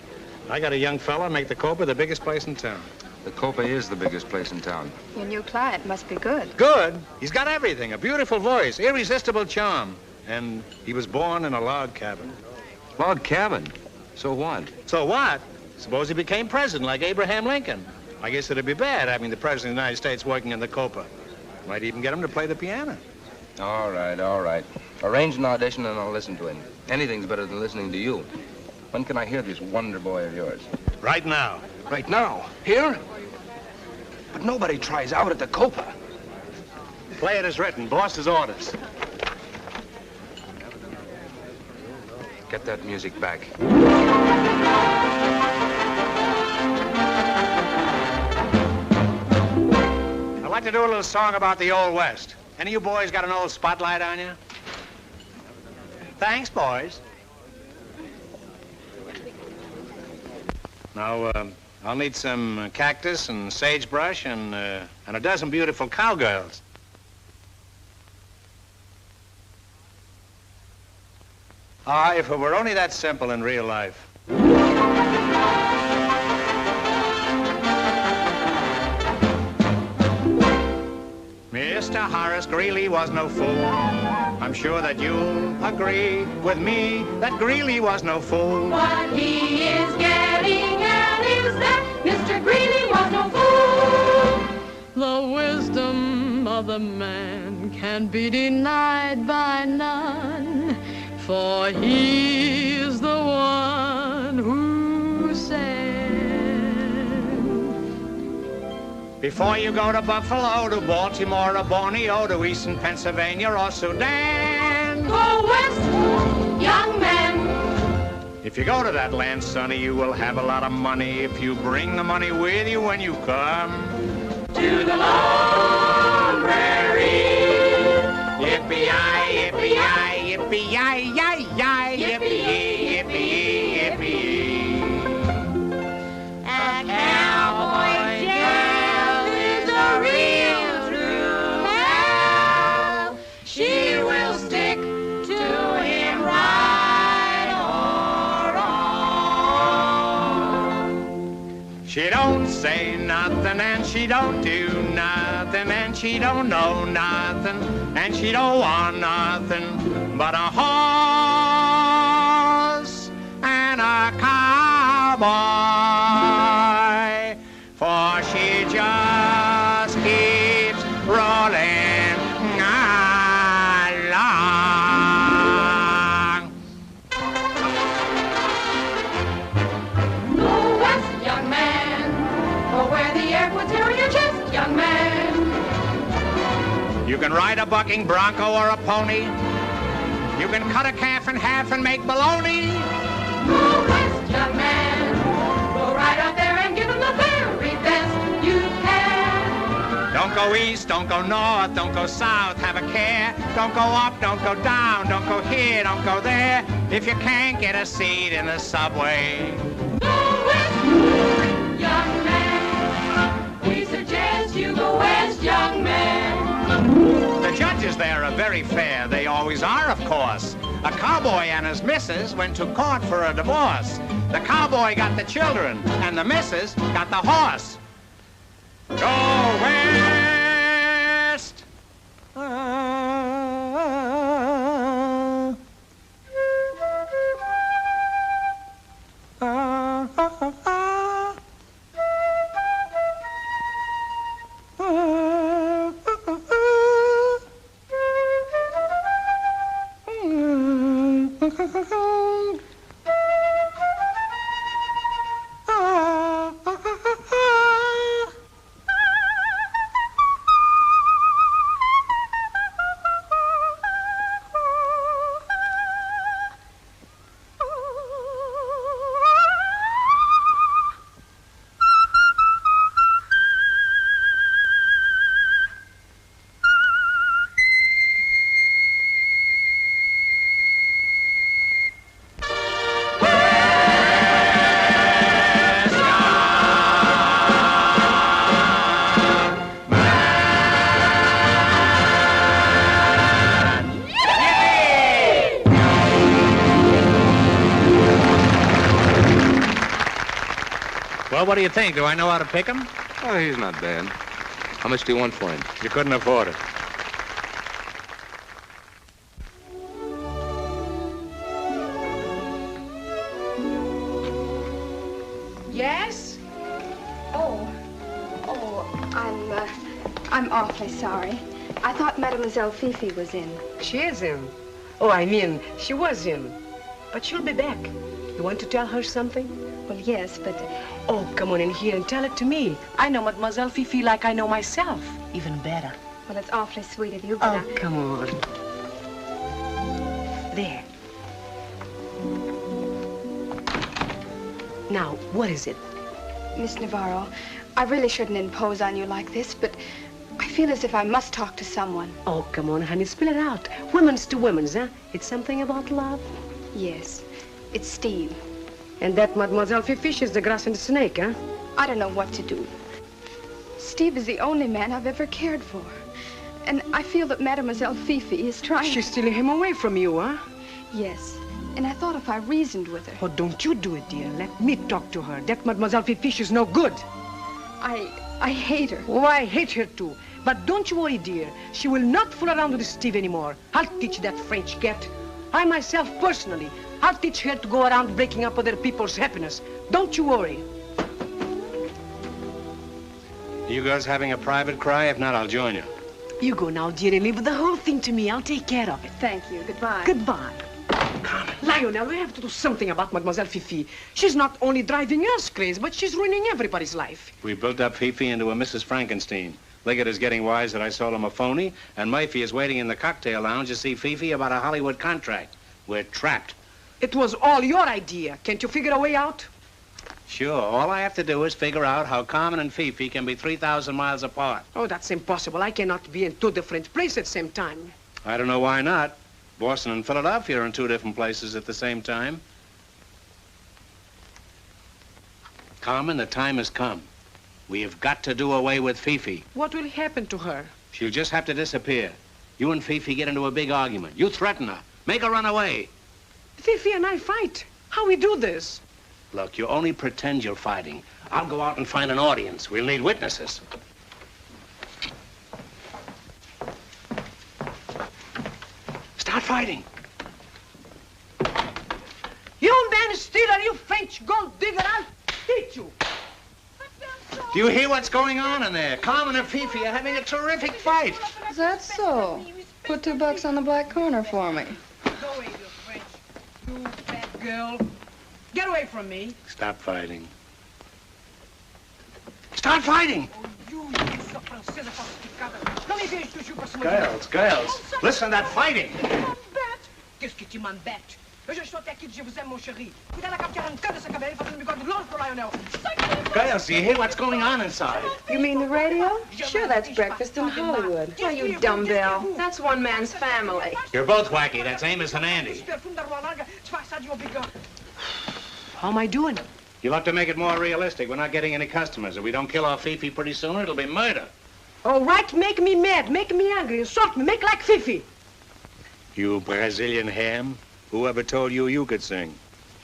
Speaker 2: I got a young fella make the Copa the biggest place in town.
Speaker 4: The Copa is the biggest place in town.
Speaker 21: Your new client must be good.
Speaker 2: Good? He's got everything. A beautiful voice, irresistible charm. And he was born in a log cabin.
Speaker 4: Log cabin? So what?
Speaker 2: So what? Suppose he became president like Abraham Lincoln. I guess it'd be bad having the president of the United States working in the Copa. Might even get him to play the piano.
Speaker 4: All right, all right. Arrange an audition and I'll listen to him. Anything's better than listening to you. When can I hear this wonder boy of yours?
Speaker 2: Right now.
Speaker 9: Right now? Here? But nobody tries out at the Copa.
Speaker 2: Play it as written. Boss's orders.
Speaker 4: Get that music back.
Speaker 2: I'd like to do a little song about the Old West. Any of you boys got an old spotlight on you? Thanks, boys. Now, I'll need some cactus and sagebrush and a dozen beautiful cowgirls. Ah, if it were only that simple in real life. Mr. Mr. Horace Greeley was no fool. I'm sure that you'll agree with me that Greeley was no fool.
Speaker 17: What he is getting at is that Mr. Greeley was no fool.
Speaker 8: The wisdom of the man can be denied by none, for he's the one who said.
Speaker 2: Before you go to Buffalo, to Baltimore, or Borneo, to Eastern Pennsylvania or Sudan,
Speaker 17: go west, young man.
Speaker 2: If you go to that land, sonny, you will have a lot of money if you bring the money with you when you come
Speaker 17: to the long prairie.
Speaker 2: Yippee-yi, yippee-yi, yippee-yi-yi-yi, yippee-yi, yippee-yi, yippee-yi.
Speaker 17: A cowboy gal is a real true gal. She will stick to him right or wrong.
Speaker 2: She don't say nothing and she don't do nothing and she don't know nothing and she don't want nothing but a horse and a cowboy, for she just keeps rolling along.
Speaker 17: Go west, young man, or where the air puts hair on your chest, young man.
Speaker 2: You can ride a bucking bronco or a pony. You can cut a calf in half and make bologna.
Speaker 17: Go west, young man. Go right out there and give them the very best you can.
Speaker 2: Don't go east, don't go north, don't go south, have a care. Don't go up, don't go down, don't go here, don't go there. If you can't get a seat in the subway,
Speaker 17: go west, young man. We suggest you go west, young man.
Speaker 2: the judges there are very fair. They always are, of course. A cowboy and his missus went to court for a divorce. The cowboy got the children, and the missus got the horse. Go west! Well, what do you think? Do I know how to pick him?
Speaker 4: Oh, he's not bad. How much do you want for him?
Speaker 2: You couldn't afford it.
Speaker 3: Yes?
Speaker 19: I'm awfully sorry. I thought Mademoiselle Fifi was in.
Speaker 3: She is in. Oh, I mean, she was in. But she'll be back. You want to tell her something?
Speaker 19: Well, yes, but...
Speaker 3: Oh, come on in here and tell it to me. I know Mademoiselle Fifi like I know myself. Even better.
Speaker 19: Well, it's awfully sweet of you, but
Speaker 3: Oh, come on. There. Now, what is it?
Speaker 19: Miss Navarro, I really shouldn't impose on you like this, but I feel as if I must talk to someone.
Speaker 3: Oh, come on, honey, spill it out. Women's to women's, huh? It's something about love?
Speaker 19: Yes, it's Steve.
Speaker 3: And that Mademoiselle Fifi is the grass and the snake, huh?
Speaker 19: I don't know what to do. Steve is the only man I've ever cared for. And I feel that Mademoiselle Fifi is trying...
Speaker 3: She's stealing him away from you, huh?
Speaker 19: Yes. And I thought if I reasoned with her...
Speaker 3: Oh, don't you do it, dear. Let me talk to her. That Mademoiselle Fifi is no good.
Speaker 19: I hate her.
Speaker 3: Oh, I hate her, too. But don't you worry, dear. She will not fool around with Steve anymore. I'll teach that French cat. I myself, personally, I'll teach her to go around breaking up other people's happiness. Don't you worry.
Speaker 2: You girls having a private cry? If not, I'll join you.
Speaker 3: You go now, dear, and leave the whole thing to me. I'll take care of it.
Speaker 21: Thank you. Goodbye.
Speaker 3: Goodbye. Lionel, we have to do something about Mademoiselle Fifi. She's not only driving us crazy, but she's ruining everybody's life.
Speaker 2: We built up Fifi into a Mrs. Frankenstein. Liggett is getting wise that I sold him a phony, and Murphy is waiting in the cocktail lounge to see Fifi about a Hollywood contract. We're trapped.
Speaker 3: It was all your idea. Can't you figure a way out?
Speaker 2: Sure. All I have to do is figure out how Carmen and Fifi can be 3,000 miles apart.
Speaker 3: Oh, that's impossible. I cannot be in two different places at the same time.
Speaker 2: I don't know why not. Boston and Philadelphia are in two different places at the same time. Carmen, the time has come. We have got to do away with Fifi.
Speaker 3: What will happen to her?
Speaker 2: She'll just have to disappear. You and Fifi get into a big argument. You threaten her. Make her run away.
Speaker 3: Fifi and I fight. How we do this?
Speaker 2: Look, you only pretend you're fighting. I'll go out and find an audience. We'll need witnesses. Start fighting.
Speaker 3: You man stealer, you French gold digger, I'll teach you.
Speaker 2: Do you hear what's going on in there? Carmen and Fifi are having a terrific fight.
Speaker 21: Is that so? Put $2 on the black corner for me.
Speaker 3: Go away, you French. You fat girl. Get away from me.
Speaker 2: Stop fighting. Start fighting! Girls, listen to that fighting.
Speaker 3: Qu'est-ce que tu m'embêtes? Je chante à qui je vous aime, mon chéri. Vous allez capturer un cœur de sa cabelle, parce que nous de l'autre pour Lionel.
Speaker 2: Girls, do you hear what's going on inside?
Speaker 21: You mean the radio? Sure, that's breakfast in Hollywood. Oh, you dumbbell. That's one man's family.
Speaker 2: You're both wacky. That's Amos and Andy.
Speaker 3: How am I doing?
Speaker 2: You'll have to make it more realistic. We're not getting any customers. If we don't kill our Fifi pretty soon, it'll be murder.
Speaker 3: All right, make me mad, make me angry, insult me, make like Fifi.
Speaker 2: You Brazilian ham? Whoever told you you could sing?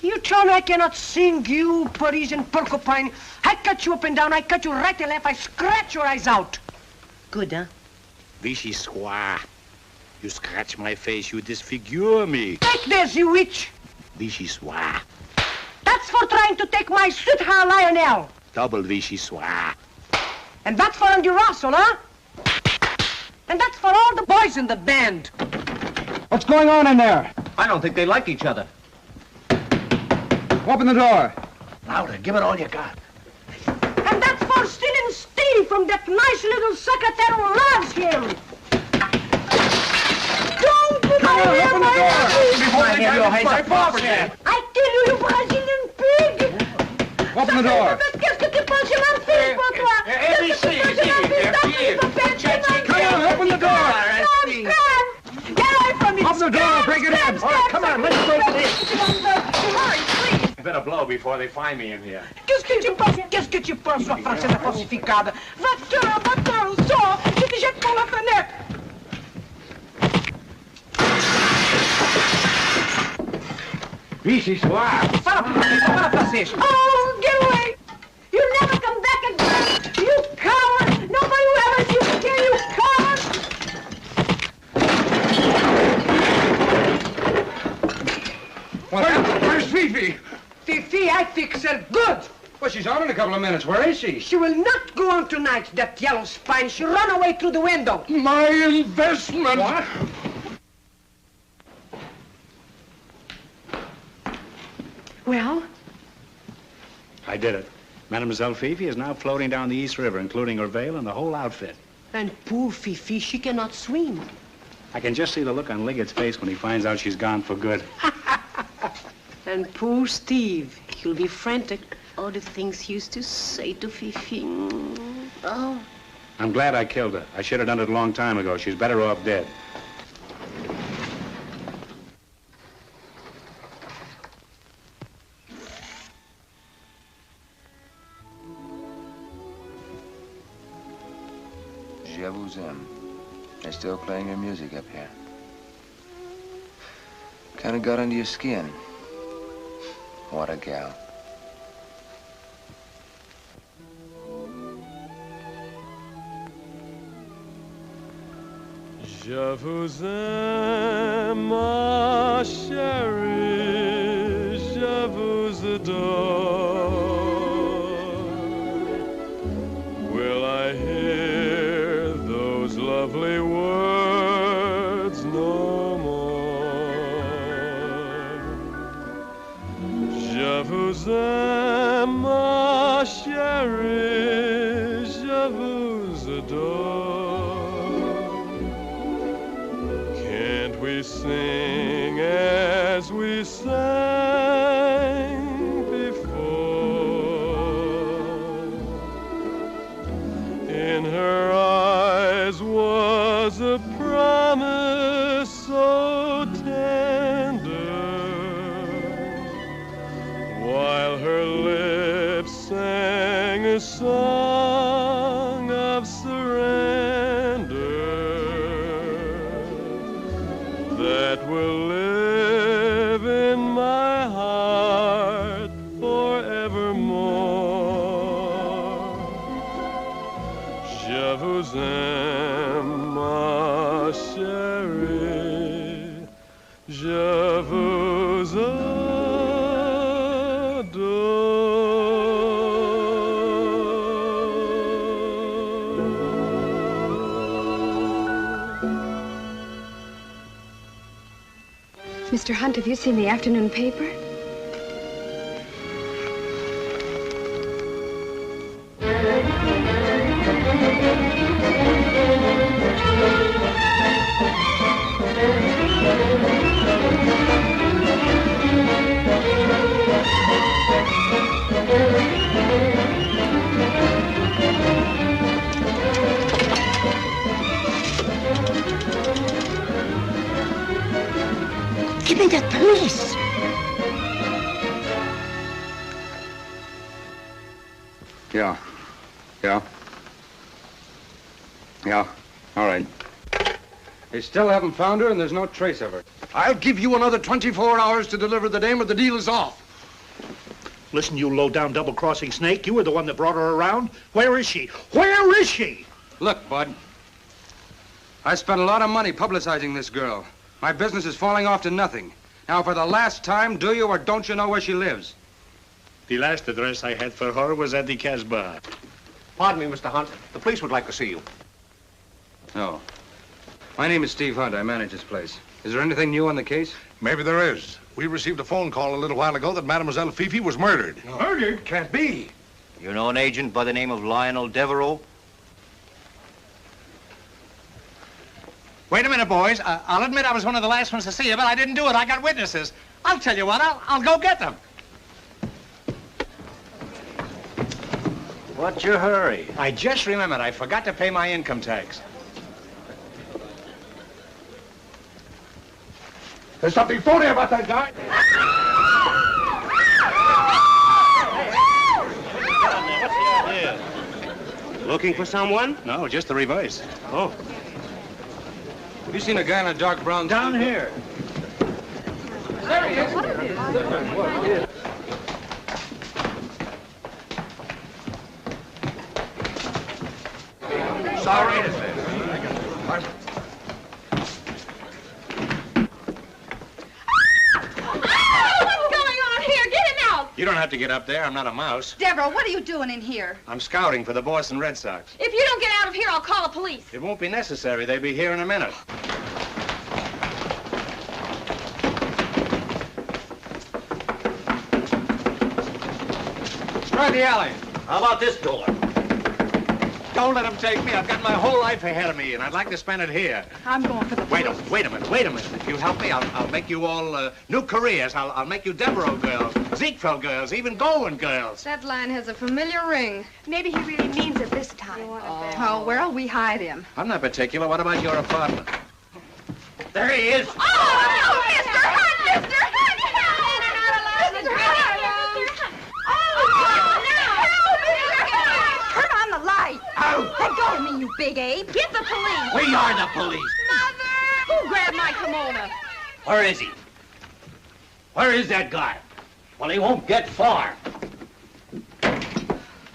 Speaker 3: You tell me I cannot sing, you Parisian porcupine. I cut you up and down, I cut you right and left, I scratch your eyes out. Good, huh?
Speaker 2: Vichy soir. You scratch my face, you disfigure me.
Speaker 3: Take this, you witch.
Speaker 2: Vichy soir.
Speaker 3: That's for trying to take my sweetheart, Lionel.
Speaker 2: Double Vichy soir.
Speaker 3: And that's for Andy Russell, huh? And that's for all the boys in the band.
Speaker 7: What's going on in there?
Speaker 10: I don't think they like each other.
Speaker 7: Open the door.
Speaker 2: Louder, give it all you got.
Speaker 3: And that's for stealing Steve from that nice little secretary who loves him. Don't put my hair in my face.
Speaker 7: Before they get my property.
Speaker 3: I tell you, you Brazilian pig.
Speaker 7: Open the door.
Speaker 3: Qu'est-ce que tu penses de ma fille, pour toi? Qu'est-ce que tu penses de ma fille?
Speaker 7: Come on, open the door.
Speaker 3: Get away from me.
Speaker 7: Open the door, break it in.
Speaker 2: All right, come on, let's break it in.
Speaker 3: Hurry, please.
Speaker 2: You better blow before they find me in here.
Speaker 3: Qu'est-ce que tu penses, sua française falsificada? Va-t'en, sors, je te jette par la fenêtre.
Speaker 2: Vichy soir.
Speaker 3: Fala francês. Oh, get away. You never come back again. You coward. Nobody will ever see you again, you coward.
Speaker 7: Where's Fifi?
Speaker 3: Fifi, I fix her good.
Speaker 7: Well, she's on in a couple of minutes. Where is she?
Speaker 3: She will not go on tonight, that yellow spine. She run away through the window.
Speaker 7: My investment. What?
Speaker 3: Well?
Speaker 2: I did it. Mademoiselle Fifi is now floating down the East River, including her veil and the whole outfit.
Speaker 3: And poor Fifi, she cannot swim.
Speaker 2: I can just see the look on Liggett's face when he finds out she's gone for good.
Speaker 3: And poor Steve, he'll be frantic. All the things he used to say to Fifi. Oh.
Speaker 2: I'm glad I killed her. I should have done it a long time ago. She's better off dead.
Speaker 4: Je vous aime. They're still playing your music up here. Kind of got under your skin. What a gal.
Speaker 15: Je vous aime, ma chérie, je vous adore. Will I hear those lovely words no more? Je vous aime, ma chérie, je vous adore. Can't we sing as we sang before? In her eyes was a promise so tender, while her lips sang a song of surrender that will live in my heart forevermore. Je vous aime, ma chérie, je vous
Speaker 21: Mr. Hunt, have you seen the afternoon paper?
Speaker 5: Give me the police.
Speaker 4: Yeah. All right. They still haven't found her, and there's no trace of her.
Speaker 9: I'll give you another 24 hours to deliver the dame, or the deal is off.
Speaker 5: Listen, you low-down double-crossing snake. You were the one that brought her around. Where is she? Where is she?
Speaker 4: Look, Bud. I spent a lot of money publicizing this girl. My business is falling off to nothing. Now, for the last time, do you or don't you know where she lives?
Speaker 2: The last address I had for her was at the Casbah.
Speaker 10: Pardon me, Mr. Hunt. The police would like to see you.
Speaker 4: No. My name is Steve Hunt. I manage this place. Is there anything new on the case?
Speaker 9: Maybe there is. We received a phone call a little while ago that Mademoiselle Fifi was murdered.
Speaker 10: Murdered? Can't be.
Speaker 18: You know an agent by the name of Lionel Devereaux?
Speaker 2: Wait a minute, boys. I'll admit I was one of the last ones to see you, but I didn't do it. I got witnesses. I'll tell you what, I'll go get them.
Speaker 18: What's your hurry?
Speaker 2: I just remembered I forgot to pay my income tax.
Speaker 9: There's something phony about that guy.
Speaker 18: Looking for someone?
Speaker 2: No, just the reverse.
Speaker 18: Oh.
Speaker 4: Have you seen a guy in a dark brown suit?
Speaker 18: Down here.
Speaker 9: There he is. Sorry to say.
Speaker 2: You don't have to get up there. I'm not a mouse.
Speaker 17: Deborah, what are you doing in here?
Speaker 2: I'm scouting for the Boston Red Sox.
Speaker 17: If you don't get out of here, I'll call the police.
Speaker 2: It won't be necessary. They'll be here in a minute.
Speaker 10: Try the alley.
Speaker 18: How about this door?
Speaker 2: Don't let them take me. I've got my whole life ahead of me, and I'd like to spend it here.
Speaker 17: I'm going for the police.
Speaker 2: Wait a minute. If you help me, I'll make you all new careers. I'll make you Devereaux girls, Ziegfeld girls, even Goldwyn girls.
Speaker 21: That line has a familiar ring.
Speaker 17: Maybe he really means it this time.
Speaker 21: Oh, where'll we hide him?
Speaker 2: I'm not particular. What about your apartment?
Speaker 18: There he is.
Speaker 17: Oh, no, Mr. Hunt! Mr. Hunt! Mr. Hunt! Mr. Hunt! Oh, no! Turn on the light.
Speaker 18: Out.
Speaker 17: Let go of me, you big ape. Get the police.
Speaker 18: We are the police.
Speaker 17: Mother! Who grabbed my kimono?
Speaker 18: Where is he? Where is that guy? Well, he won't get far.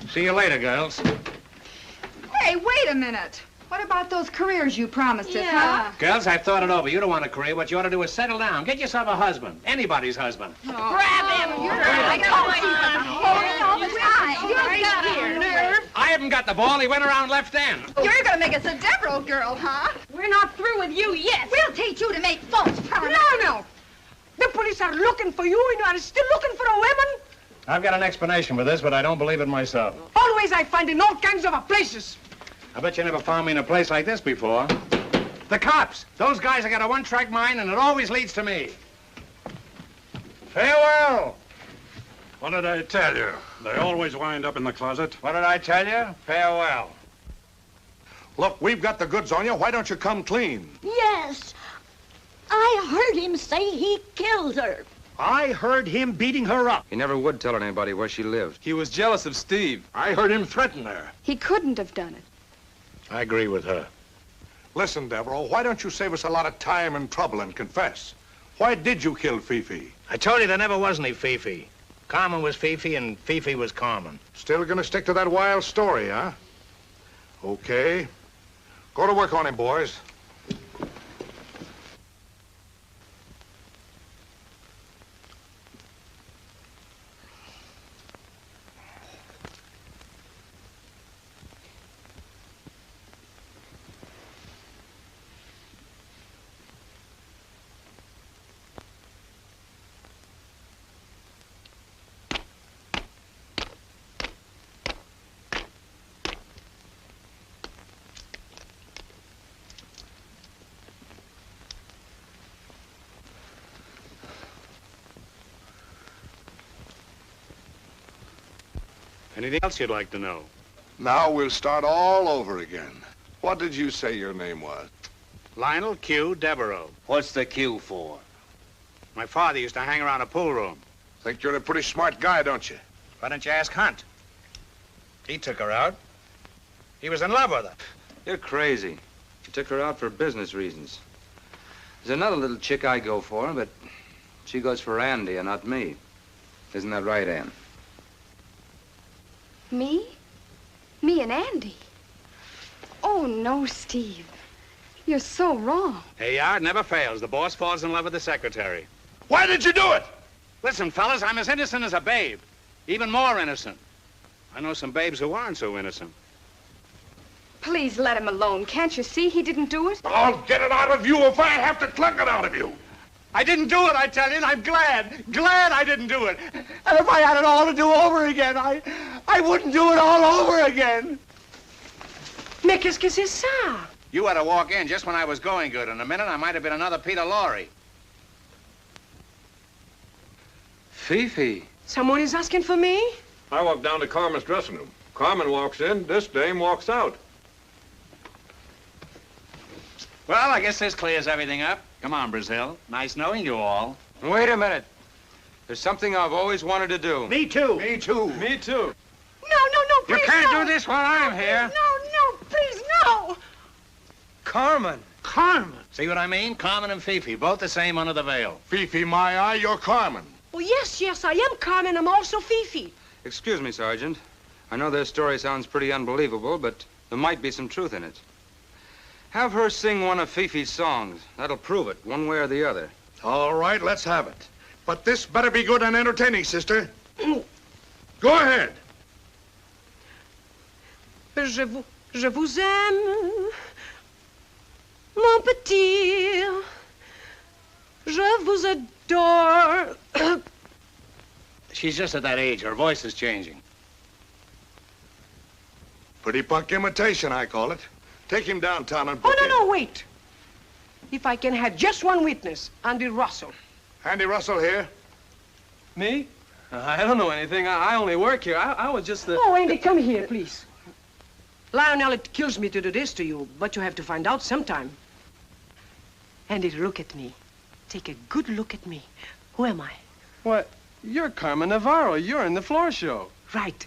Speaker 2: See you later, girls.
Speaker 21: Hey, wait a minute.
Speaker 12: What about those careers you promised us, huh?
Speaker 2: Girls, I've thought it over. You don't want a career. What you ought to do is settle down. Get yourself a husband. Anybody's husband.
Speaker 12: Grab him!
Speaker 2: I haven't got the ball. He went around left end.
Speaker 12: You're gonna make us a Devereaux girl, huh?
Speaker 1: We're not through with you yet.
Speaker 12: We'll teach you to make false promises.
Speaker 3: No. The police are looking for you and you are still looking for a woman?
Speaker 2: I've got an explanation for this, but I don't believe it myself.
Speaker 3: Always I find in all kinds of places.
Speaker 2: I bet you never found me in a place like this before. The cops. Those guys have got a one-track mind, and it always leads to me. Farewell.
Speaker 7: What did I tell you? They always wind up in the closet.
Speaker 2: What did I tell you? Farewell.
Speaker 20: Look, we've got the goods on you. Why don't you come clean?
Speaker 1: Yes. I heard him say he killed her.
Speaker 5: I heard him beating her up.
Speaker 4: He never would tell anybody where she lived.
Speaker 13: He was jealous of Steve.
Speaker 20: I heard him threaten her.
Speaker 19: He couldn't have done it.
Speaker 2: I agree with her.
Speaker 20: Listen, Devereaux, why don't you save us a lot of time and trouble and confess? Why did you kill Fifi?
Speaker 2: I told you there never was any Fifi. Carmen was Fifi, and Fifi was Carmen.
Speaker 20: Still gonna stick to that wild story, huh? Okay. Go to work on him, boys.
Speaker 2: Anything else you'd like to know?
Speaker 20: Now we'll start all over again. What did you say your name was?
Speaker 2: Lionel Q. Devereaux.
Speaker 6: What's the Q for?
Speaker 2: My father used to hang around a pool room.
Speaker 20: Think you're a pretty smart guy, don't you?
Speaker 2: Why don't you ask Hunt? He took her out. He was in love with her.
Speaker 4: You're crazy. He took her out for business reasons. There's another little chick I go for, but she goes for Andy and not me. Isn't that right, Ann?
Speaker 19: Me? Me and Andy? Oh, no, Steve. You're so wrong.
Speaker 2: Hey, it never fails. The boss falls in love with the secretary.
Speaker 20: Why did you do it?
Speaker 2: Listen, fellas, I'm as innocent as a babe. Even more innocent. I know some babes who aren't so innocent.
Speaker 12: Please let him alone. Can't you see he didn't do it?
Speaker 20: I'll get it out of you if I have to cluck it out of you.
Speaker 2: I didn't do it, I tell you, and I'm glad I didn't do it. And if I had it all to do over again, I wouldn't do it all over again.
Speaker 3: Mais qu'est-ce que c'est ça?
Speaker 2: You had to walk in just when I was going good. In a minute, I might have been another Peter Lorre.
Speaker 4: Fifi.
Speaker 3: Someone is asking for me?
Speaker 7: I walk down to Carmen's dressing room. Carmen walks in, this dame walks out.
Speaker 2: Well, I guess this clears everything up. Come on, Brazil. Nice knowing you all.
Speaker 4: Wait a minute. There's something I've always wanted to do.
Speaker 5: Me too.
Speaker 20: Me too.
Speaker 13: Me too.
Speaker 3: No, please,
Speaker 2: You can't
Speaker 3: no.
Speaker 2: do this while I'm here.
Speaker 3: No, please, no.
Speaker 13: Carmen.
Speaker 2: Carmen. See what I mean? Carmen and Fifi, both the same under the veil.
Speaker 20: Fifi, my eye, you're Carmen.
Speaker 3: Oh, yes, I am Carmen. I'm also Fifi.
Speaker 4: Excuse me, Sergeant. I know their story sounds pretty unbelievable, but there might be some truth in it. Have her sing one of Fifi's songs. That'll prove it, one way or the other.
Speaker 20: All right, let's have it. But this better be good and entertaining, sister. Go ahead.
Speaker 3: Je vous aime, mon petit. Je vous adore.
Speaker 2: She's just at that age. Her voice is changing.
Speaker 20: Pretty punk imitation, I call it. Take him downtown and book
Speaker 3: Oh,
Speaker 20: him.
Speaker 3: no, wait. If I can have just one witness, Andy Russell.
Speaker 20: Andy Russell here.
Speaker 13: Me? I don't know anything. I only work here. I was just the...
Speaker 3: Oh, Andy, come here, please. Lionel, it kills me to do this to you, but you have to find out sometime. Andy, look at me. Take a good look at me. Who am I?
Speaker 13: What? You're Carmen Navarro. You're in the floor show.
Speaker 3: Right.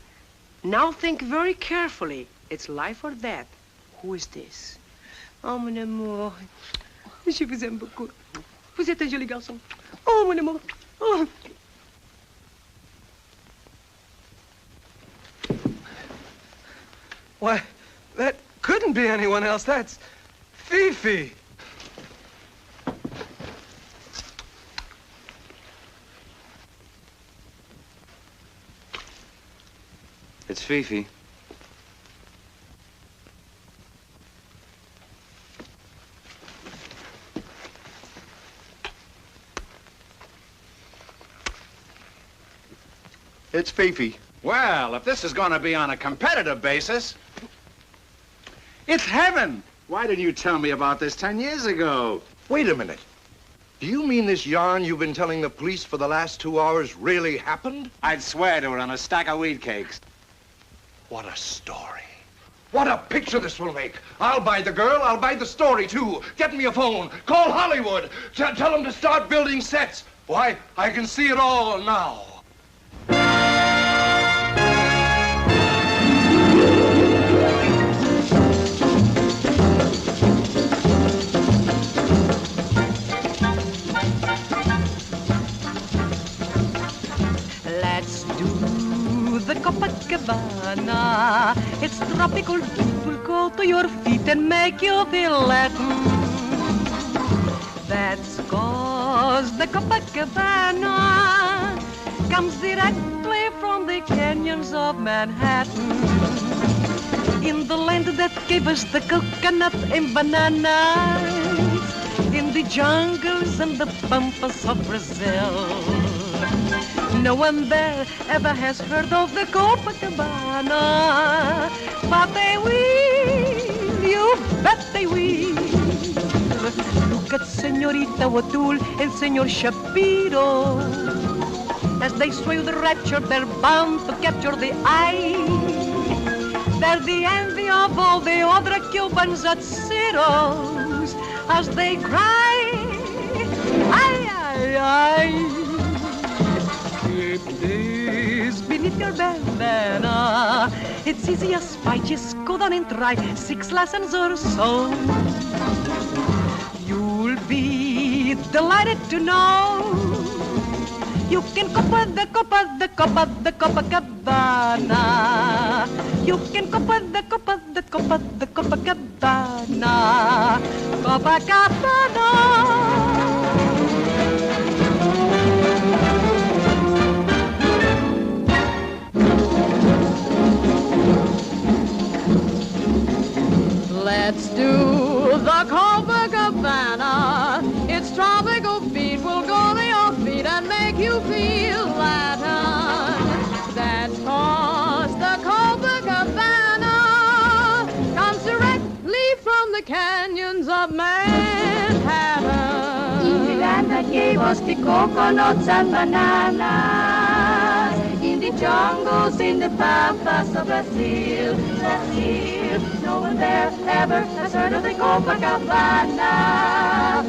Speaker 3: Now think very carefully. It's life or death. Who is this? Oh, mon amour. Je vous aime beaucoup. Vous êtes un joli garçon. Oh, mon amour. Oh.
Speaker 13: Why, that couldn't be anyone else. That's Fifi.
Speaker 4: It's Fifi.
Speaker 9: It's Fifi.
Speaker 2: Well, if this is going to be on a competitive basis, it's heaven. Why didn't you tell me about this 10 years ago?
Speaker 20: Wait a minute. Do you mean this yarn you've been telling the police for the last 2 hours really happened?
Speaker 2: I'd swear to it on a stack of weed cakes.
Speaker 20: What a story. What a picture this will make. I'll buy the girl, I'll buy the story, too. Get me a phone. Call Hollywood. Tell them to start building sets. Why, I can see it all now.
Speaker 3: Let's do the Copacabana. It's tropical, it will go to your feet and make you feel Latin. That's cause the Copacabana comes directly from the canyons of Manhattan. In the land that gave us the coconut and bananas, in the jungles and the pampas of Brazil. No one there ever has heard of the Copacabana, but they will, you bet they will. Look at Senorita O'Toole and Senor Shapiro. As they sway with rapture, they're bound to capture the eye. They're the envy of all the other Cubans at Ciro's as they cry, ay, ay, ay. Keep this beneath your bandana. It's easy as pie, just go down and try 6 lessons or so. You'll be delighted to know you can copa the Copacabana. You can copa the Copacabana. Copacabana.
Speaker 8: Let's do the Copacabana. Its tropical beat will go to your feet and make you feel Latin. That's cause the Copacabana comes directly from the canyons of Manhattan.
Speaker 17: In the land that gave us the coconuts and bananas, in the jungles, in the pampas of Brazil, Brazil. No one there ever has heard of the Copacabana.